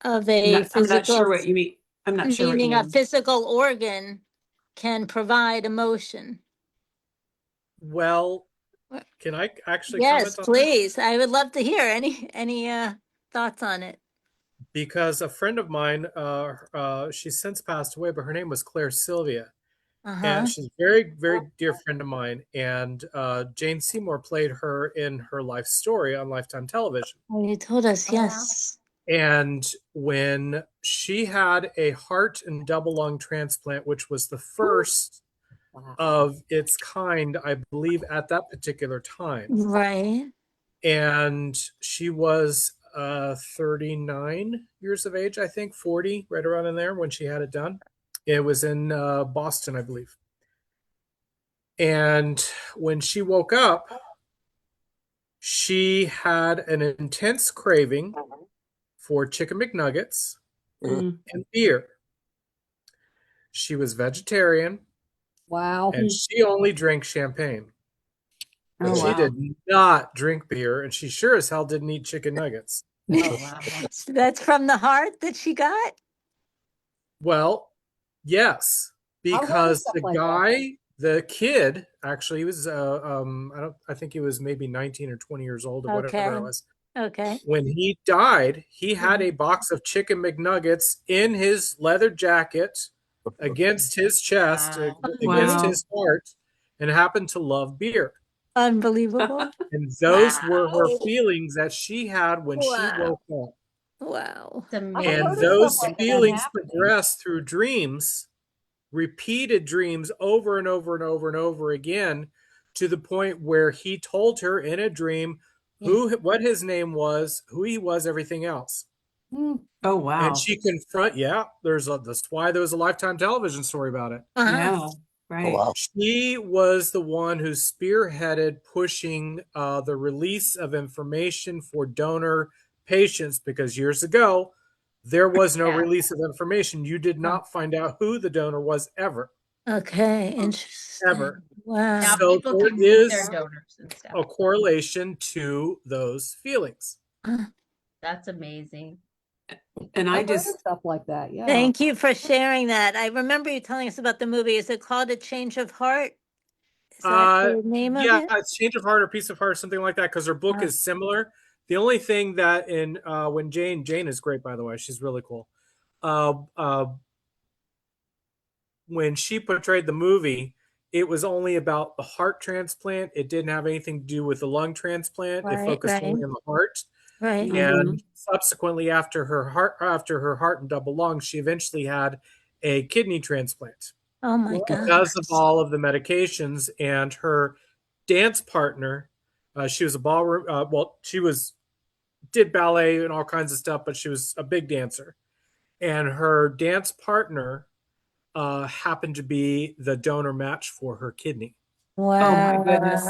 of a I'm not physical, sure what you mean. I'm not sure what you meaning a mean. physical organ can provide emotion. Well, can I actually Yes, comment on please. I would love to hear any thoughts on it. Because a friend of mine, she's since passed away, but her name was Claire Sylvia. And she's a very, very dear friend of mine. And Jane Seymour played her in her life story on Lifetime Television. Oh, you told us, yes. And when she had a heart and double lung transplant, which was the first of its kind, I believe, at that particular time. Right. And she was 39 years of age, I think, 40, right around in there when she had it done. It was in Boston, I believe. And when she woke up, she had an intense craving for chicken McNuggets and beer. She was vegetarian. Wow. And she only drank champagne. But she did not drink beer, and she sure as hell didn't eat chicken nuggets. So that's from the heart that she got? Well, yes, because the kid, actually, he was I think he was maybe 19 or 20 years old or whatever it was. Okay. When he died, he had a box of chicken McNuggets in his leather jacket against his chest, against his heart, and happened to love beer. Unbelievable. And those were her feelings that she had when she woke up. Wow. And those feelings progressed through dreams, repeated dreams over and over and over and over again, to the point where he told her in a dream what his name was, who he was, everything else. Oh, wow. And she that's why there was a Lifetime Television story about it. Yeah. Right. Oh, wow. She was the one who spearheaded pushing the release of information for donor patients, because years ago, there was no Yeah. release of information. You did not find out who the donor was ever. Okay, interesting. Ever. Wow. Now So people there can meet their is donors and stuff. a correlation to those feelings. That's amazing. And I've heard of stuff like that. Yeah. Thank you for sharing that. I remember you telling us about the movie. Is it called A Change of Heart? Is that the name of Yeah, it? it's Change of Heart or Peace of Heart, something like that, because her book is similar. The only thing that when Jane is great, by the way, she's really cool. When she portrayed the movie, it was only about the heart transplant. It didn't have anything to do with the lung transplant. It focused only on the heart. Right. And subsequently, after her heart and double lung, she eventually had a kidney transplant. Oh my God. Because of all of the medications. And her dance partner, she was a ballroom, did ballet and all kinds of stuff, but she was a big dancer. And her dance partner happened to be the donor match for her kidney. Wow. Oh my goodness.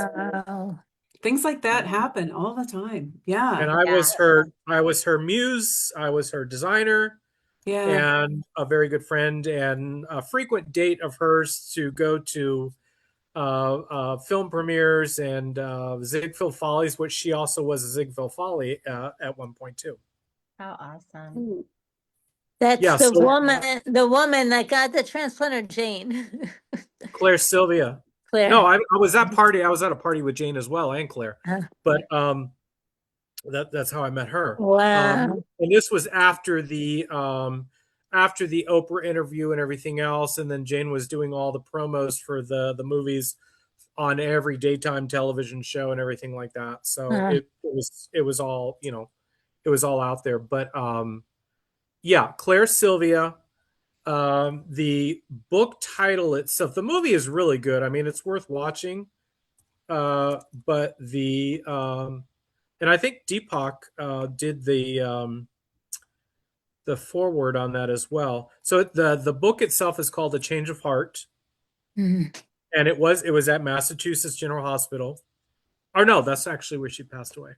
Things like that happen all the time. Yeah. And I was her muse, I was her designer. Yeah. And a very good friend and a frequent date of hers to go to film premieres and Ziegfeld Follies, which she also was a Ziegfeld Folly at one point too. How awesome. That's Yeah, the so- woman that got the transplant, or Jane? Claire Sylvia. Claire. No, I was at a party with Jane as well and Claire. But that's how I met her. Wow. And this was after the Oprah interview and everything else, and then Jane was doing all the promos for the movies on every daytime television show and everything like that. So it was all, it was all out there. But yeah, Claire Sylvia. The book title itself, the movie is really good. I mean, it's worth watching. But and I think Deepak did the foreword on that as well. So the book itself is called A Change of Heart, and it was at Massachusetts General Hospital. Or no, that's actually where she passed away.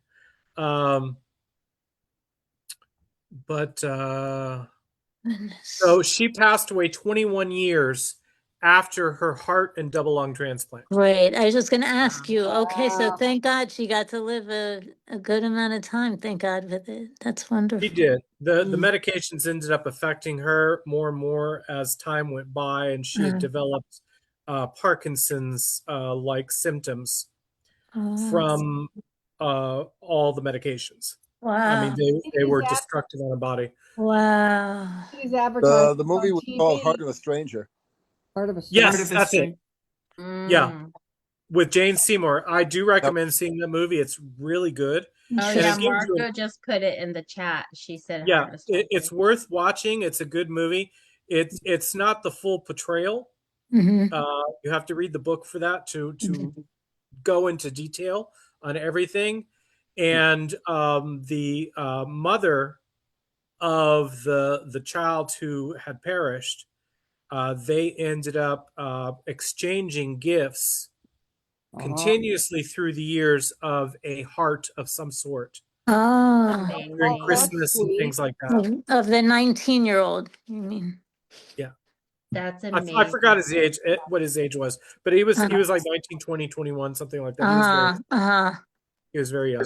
So she passed away 21 years after her heart and double lung transplant. Great. I was just going to ask you. Okay, so thank God she got to live a good amount of time. Thank God with it. That's wonderful. She did. The medications ended up affecting her more and more as time went by, and she had developed Parkinson's like symptoms from all the medications. Wow. I mean, they were destructive on the body. Wow. The movie was called Heart of a Stranger. Heart of a Stranger. Yes, that's it. Yeah. With Jane Seymour. I do recommend seeing the movie. It's really good. Oh yeah, Margo just put it in the chat. She said, yeah, it's worth watching. It's a good movie. It's not the full portrayal. You have to read the book for that to go into detail on everything. And the mother of the child who had perished, they ended up exchanging gifts continuously through the years of a heart of some sort. During Christmas and things like that. Of the 19-year-old, you mean? Yeah. That's amazing. I forgot his age, what his age was, but he was like 19, 20, 21, something like that. He was very young.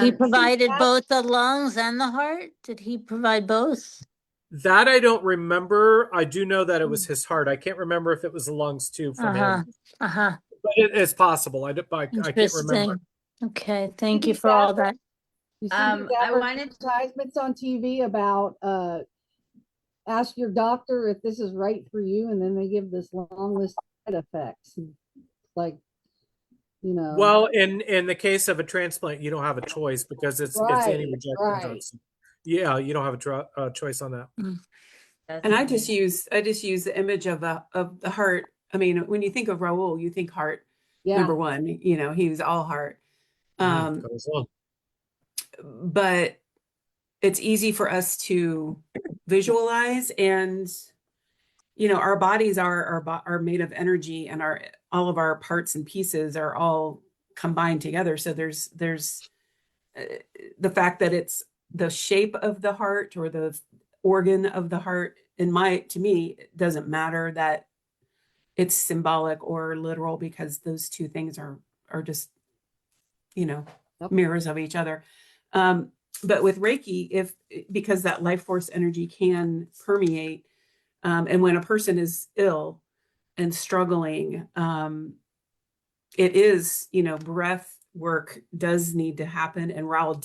He provided both the lungs and the heart? Did he provide both? That I don't remember. I do know that it was his heart. I can't remember if it was the lungs too from him. But it's possible. I can't remember. Okay, thank you for all that. You see advertisements on TV about ask your doctor if this is right for you, and then they give this long list of side effects, like, you know. Well, in the case of a transplant, you don't have a choice because it's anti-rejection drugs. Yeah, you don't have a choice on that. And I just use the image of the heart. I mean, when you think of Raul, you think heart. Number one, he was all heart. But it's easy for us to visualize, and you know, our bodies are made of energy, and all of our parts and pieces are all combined together. So there's the fact that it's the shape of the heart or the organ of the heart, to me, it doesn't matter that it's symbolic or literal, because those two things are just, you know, mirrors of each other. But with Reiki, because that life force energy can permeate, and when a person is ill and struggling, it is, you know, breath work does need to happen. And Raul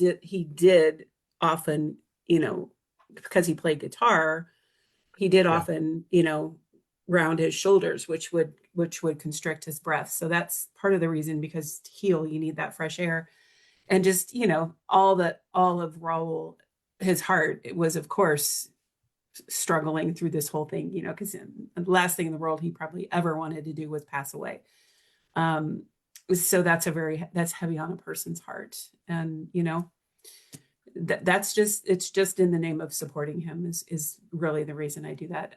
did often, you know, because he played guitar, he did often, you know, round his shoulders, which would constrict his breath. So that's part of the reason, because to heal, you need that fresh air. And just, you know, all of Raul, his heart, it was, of course, struggling through this whole thing, you know, because the last thing in the world he probably ever wanted to do was pass away. So that's heavy on a person's heart. And, you know, it's just in the name of supporting him is really the reason I do that.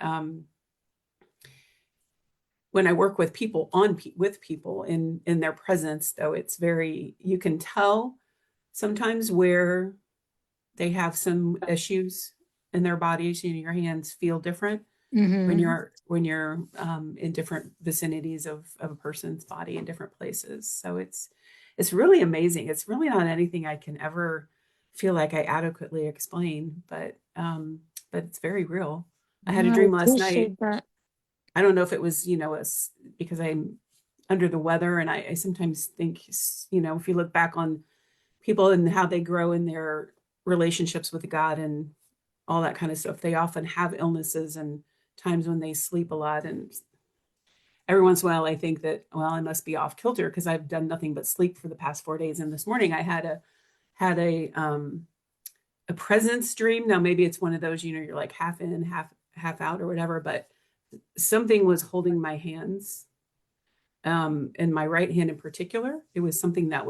When I work with people with people in their presence, though, you can tell sometimes where they have some issues in their bodies. You know, your hands feel different when you're in different vicinities of a person's body in different places. So it's really amazing. It's really not anything I can ever feel like I adequately explain, but it's very real. I had a dream last night. That. I don't know if it was, you know, because I'm under the weather, and I sometimes think, you know, if you look back on people and how they grow in their relationships with God and all that kind of stuff, they often have illnesses and times when they sleep a lot. And every once in a while I think that, well, I must be off kilter because I've done nothing but sleep for the past 4 days. And this morning I had a presence dream. Now maybe it's one of those, you know, you're like half in, half out or whatever, but something was holding my hands, and my right hand in particular. It was something that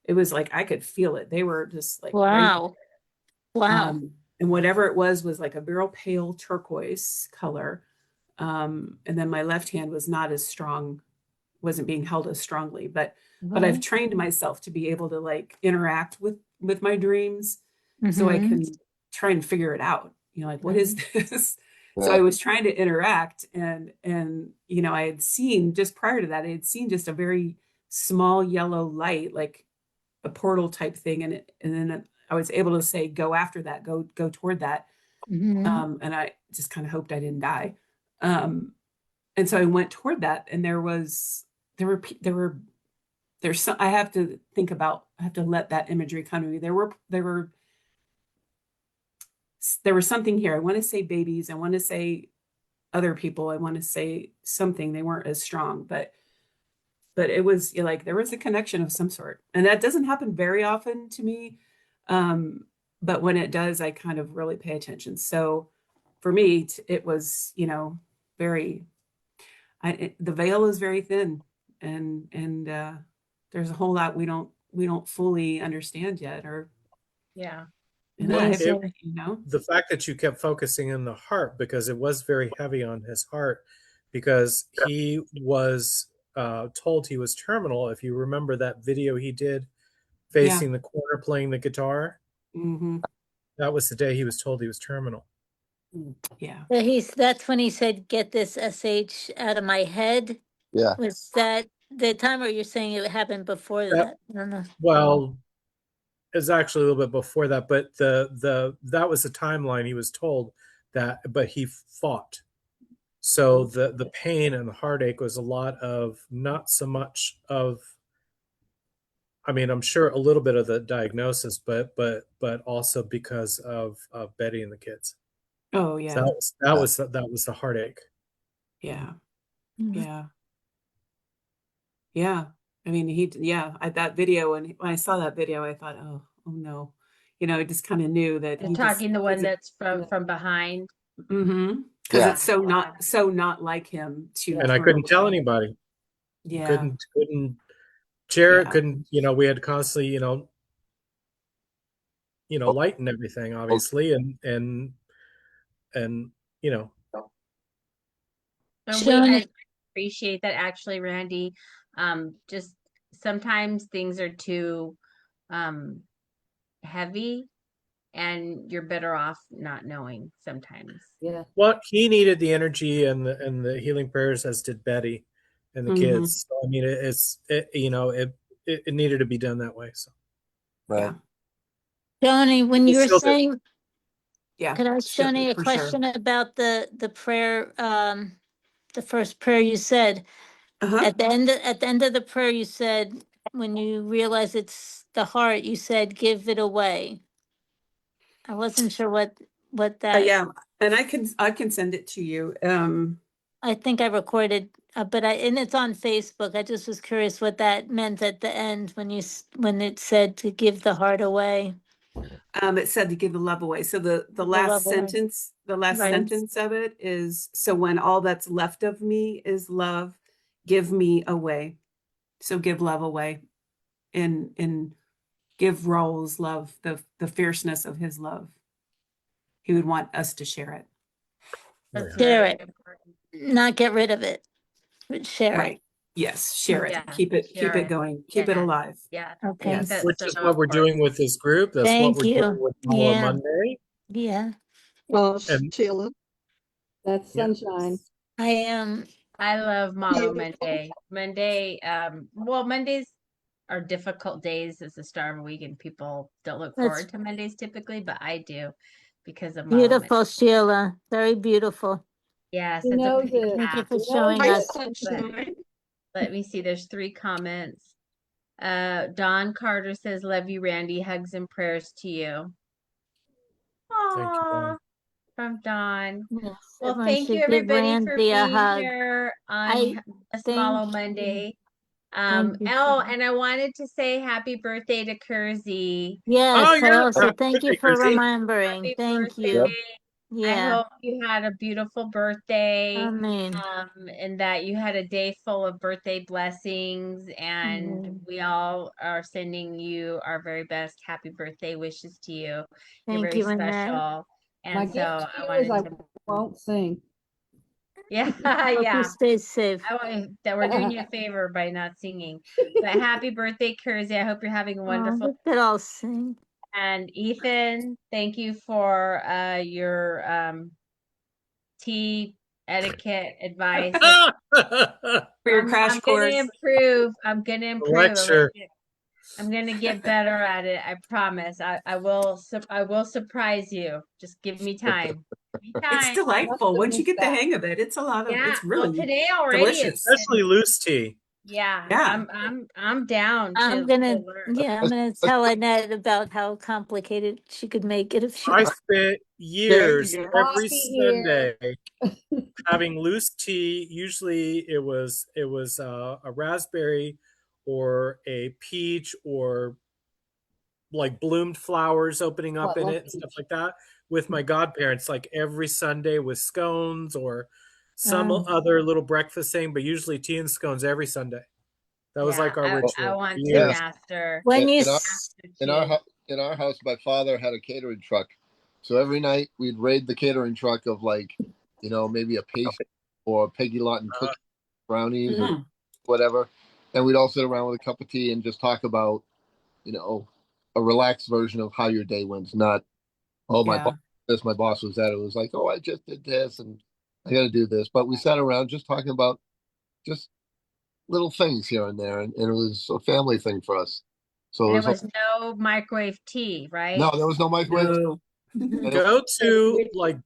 it was like I could feel it. They were just like, wow. Right. Wow. And whatever it was like a real pale turquoise color. And then my left hand was not as strong, wasn't being held as strongly, but I've trained myself to be able to like interact with my dreams, so I can try and figure it out. You know, like, what is this? So I was trying to interact, and you know, I had seen just prior to that, I had seen just a very small yellow light, like a portal type thing, and then I was able to say, go after that, go toward that. And I just kind of hoped I didn't die. And so I went toward that, and there's some, I have to let that imagery come to me. There was something here. I want to say babies. I want to say other people. I want to say something. They weren't as strong, but it was, you know, like there was a connection of some sort, and that doesn't happen very often to me. But when it does, I kind of really pay attention. So for me, it was, you know, the veil is very thin, and there's a whole lot we don't fully understand yet, or Yeah. you know, the fact that you kept focusing on the heart, because it was very heavy on his heart, because he was told he was terminal. If you remember that video he did facing the corner playing the guitar, that was the day he was told he was terminal. Yeah. That's when he said, "Get this SH out of my head." Yeah. Was that the time, or you're saying it happened before that? I don't know. Well, it's actually a little bit before that, but that was the timeline he was told that, but he fought. So the pain and the heartache was a lot of, not so much of, I mean, I'm sure a little bit of the diagnosis, but also because of Betty and the kids. Oh yeah. So that was the heartache. Yeah. Yeah. Yeah. I mean, that video, when I saw that video, I thought, oh no, you know, I just kind of knew that You're talking the one that's from behind. Because it's so not like him to. And I couldn't tell anybody. Yeah. Couldn't Jared couldn't, you know, we had constantly, you know, lighten everything, obviously, and you know, And Joan, I appreciate that actually, Randy. Just sometimes things are too heavy and you're better off not knowing sometimes. Yeah. Well, he needed the energy and the healing prayers, as did Betty and the kids. So, I mean, it needed to be done that way. So, Right. Joni, when you were Still did. saying, Yeah. could I ask Joni a question about the prayer, the first prayer you said? At the end of the prayer, you said, when you realize it's the heart, you said, give it away. I wasn't sure what that. Yeah, and I can send it to you. I think I recorded, and it's on Facebook. I just was curious what that meant at the end when it said to give the heart away. It said to give the love away. So the love last away. sentence, the last Right. sentence of it is, so when all that's left of me is love, give me away. So give love away, and give Raul's love, the fierceness of his love. He would want us to share it. That's Share very it, important. not get rid of it, but share Right. Yes, share it. Yeah, Keep it share it. going. Keep it Yeah. alive. Yeah. it. I Okay. think that's which so is what we're important. doing with this group. That's Thank what we're you. doing with Malo Yeah. Monday. Yeah, And Sheila. That's Yeah. sunshine. I am. I love Malo Beautiful. Monday. Well, Mondays are difficult days. It's the start of a week, and people don't look That's forward to Mondays typically, but I do because of Malo Monday. beautiful, Sheila. Very beautiful. Yes, He it's a knows pretty it. Thank you cat. for He knows showing Hi, it. us. sunshine. Let me see. There's 3 comments. Don Carter says, "Love you, Randy. Hugs and prayers to you." Thank you, Aww, Don. from Don. Yes, Well, everyone thank you should give everybody for Randy a being hug. here on I this thank Malo you. Monday. Thank you. And I wanted to say happy birthday to Kersey. Yes, I you're also thank you birthday, for Chrissy. remembering. Happy Thank birthday. you. I Yeah. hope you had a beautiful birthday. I mean, And that you had a day full of birthday blessings, and we all are sending you our very best happy birthday wishes to you. You're thank very you, Annette. special. My And so gift to I you is I wanted to, won't sing. yeah, Hope you yeah. stay safe. I want that we're doing you a favor by not singing. But happy birthday, Kersey. I hope you're having a wonderful. We could all sing. And Ethan, thank you for your tea etiquette advice. For your crash I'm course. gonna improve. I'm gonna improve. Lecture. I'm gonna get better at it. I promise. I will. I will surprise you. Just give me time. Give me It's time. delightful. Once you get the hang of it, it's a lot of, Yeah. it's Well, really today already delicious. it's Especially loose tea. yeah. Yeah. I'm down I'm to gonna, learn. I'm gonna tell Annette about how complicated she could make it if she I wants. spent years every Coffee here. Sunday having loose tea. Usually it was a raspberry or a peach or like bloomed flowers opening Oh, up I in love it and stuff peach. like that with my godparents, like every Sunday with scones or some other little breakfast thing, but usually tea and scones every Sunday. That was like our I ritual. want to Years. master. When you, In our in our tea. in our house, my father had a catering truck, so every night we'd raid the catering truck of maybe a pastry or Peggy Lawton cookies, brownies, or whatever, and we'd all sit around with a cup of tea and just talk about a relaxed version of how your day went, not my boss this, my boss was that. It was like, oh, I just did this and I got to do this, but we sat around just talking about just little things here and there, and it was a family thing for us. So And it it was was no microwave tea, right? no, there was no microwave. No. Go to like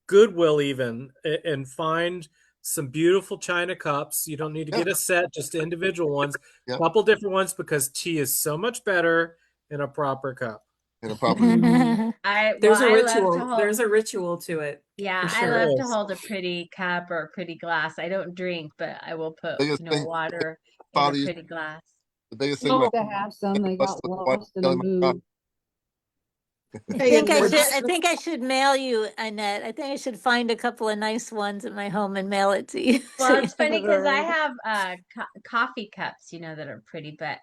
Goodwill even and find some beautiful china cups. You don't need to get a set, just individual ones, a couple different ones, because tea is so much better in a proper cup. In a proper. There's a I love to ritual. hold, There's a ritual to it. yeah, for I sure. love to hold a pretty cup or a pretty glass. I don't drink, but I will put, Biggest thing, water in a Father used, pretty glass. the biggest He thing used my to have some. They got lost in a telling my move. Hey, I think I should mail you, Annette. I think I should find a couple of nice ones at my home and mail it to you. Well, it's funny because I have coffee cups, that are pretty, but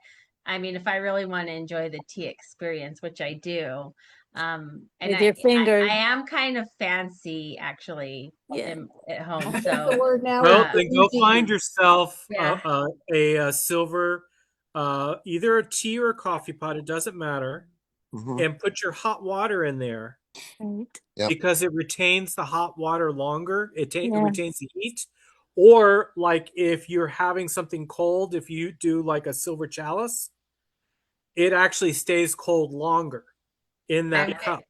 I mean, if I really want to enjoy the tea experience, which I do, And With your fingers. I am kind of fancy actually Yeah. at home. The So word now Well, is then go easy. find yourself Yeah. a silver, either a tea or a coffee pot. It doesn't matter, and put your hot water in there. Right. Yep. Because it retains the hot water longer. It Yeah. retains the heat. Or like if you're having something cold, if you do like a silver chalice, it actually stays cold longer in that cup.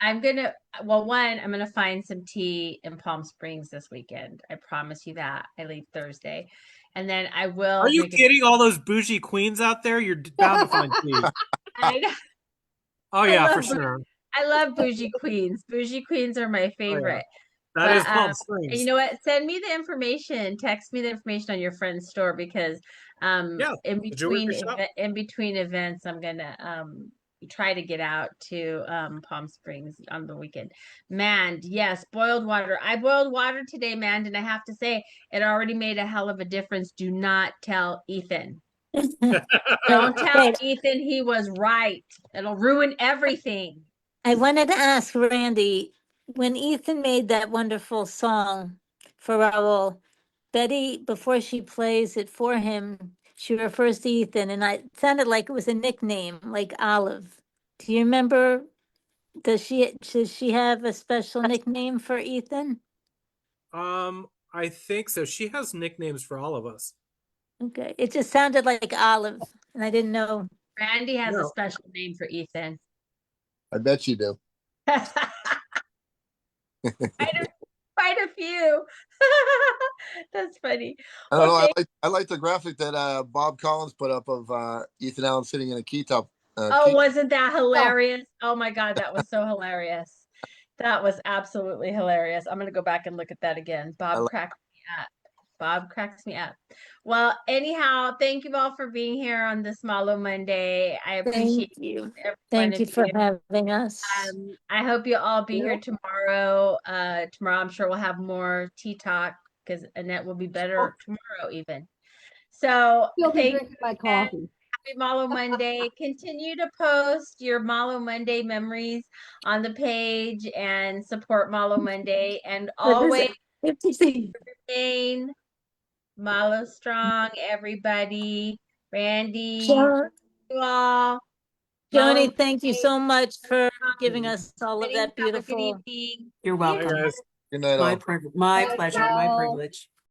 I'm gonna find some tea in Palm Springs this weekend. I promise you that. I leave Thursday. And then I will Are you make kidding? All those bougie queens out there, you're bound to find tea. Oh yeah, for sure. I love bougie queens. Bougie queens are my favorite. That is Palm Springs. You know what? Send me the information. Text me the information on your friend's store because in between events, I'm gonna try to get out to Palm Springs on the weekend. Man, yes, boiled water. I boiled water today, man, and I have to say it already made a hell of a difference. Do not tell Ethan. Don't tell Ethan he was right. It'll ruin everything. I wanted to ask Randy, when Ethan made that wonderful song for Raul, Betty, before she plays it for him, she refers to Ethan, and it sounded like it was a nickname, like Olive. Do you remember? Does she have a special nickname for Ethan? I think so. She has nicknames for all of us. Okay, it just sounded like Olive, and I didn't know. Randy has a special name for Ethan. I bet you do. Quite a few. That's funny. I don't know. I like the graphic that Bob Collins put up of Ethan Allen sitting in a key top. Wasn't that hilarious? Oh my God, that was so hilarious. That was absolutely hilarious. I'm gonna go back and look at that again. Bob cracks me up. Well, anyhow, thank you all for being here on this Malo Monday. I appreciate you. Thank you for having us. I hope you'll all be here tomorrow. Tomorrow, I'm sure we'll have more tea talk because Annette will be better tomorrow even. So Still be drinking my coffee. Happy Malo Monday. Continue to post your Malo Monday memories on the page and support Malo Monday. And always remain Malo Strong, everybody. Randy, you all. Joni, thank you so much for giving us all of that beautiful. You're welcome. Good night, My pleasure. My privilege.